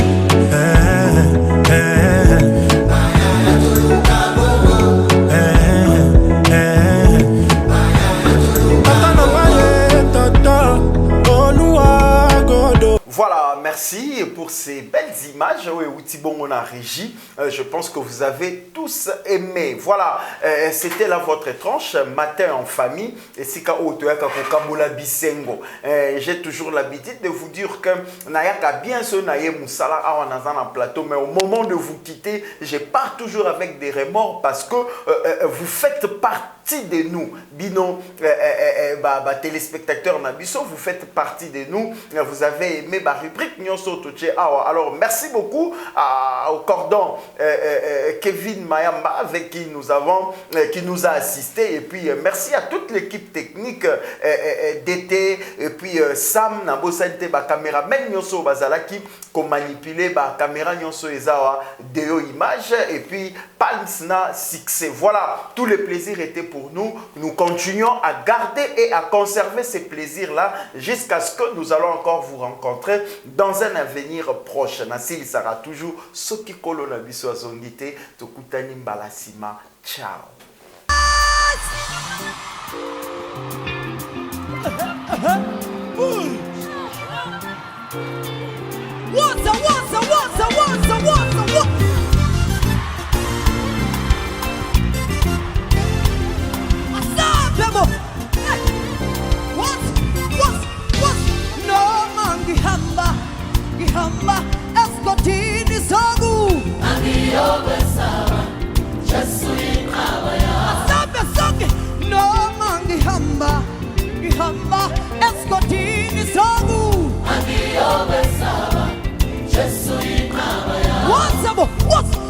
Voilà, merci pour ces belles images. Oui, Outibongo na régie. Je pense que vous avez tous aimé. Voilà, c'était là votre tranche matin en famille. Et si j'ai toujours l'habitude de vous dire que Nayaka bien ce Naye Moussala a plateau, mais au moment de vous quitter, je pars toujours avec des remords parce que vous faites partie de nous. Bino, téléspectateurs Nabiso, vous faites partie de nous. Vous avez aimé ma rubrique Nyonso Toche Awa. Alors, merci beaucoup au cordon Kevin Mayamba avec qui nous a assisté. Et puis, merci à toute l'équipe technique d'été. Et puis, Sam Nabosante, ba caméraman Nyonso Bazalaki, qu'on manipulé ba caméra Nyonso Ezawa, Deo Image. Et puis, Palmsna Succès. Voilà, tous les plaisirs étaient pour nous. Nous continuons à garder et à conserver ces plaisirs-là jusqu'à ce que nous allons encore vous rencontrer dans un avenir proche. Nassili sera toujours Soki Kolo na biso azongite tokutani mbalasima. Ciao. Gihamba eskotini sogu Angiobe sawa Jesu ikabaya Asabe sogi No mangihamba Gihamba eskotini sogu Angiobe sawa Jesu ikabaya What's up? What's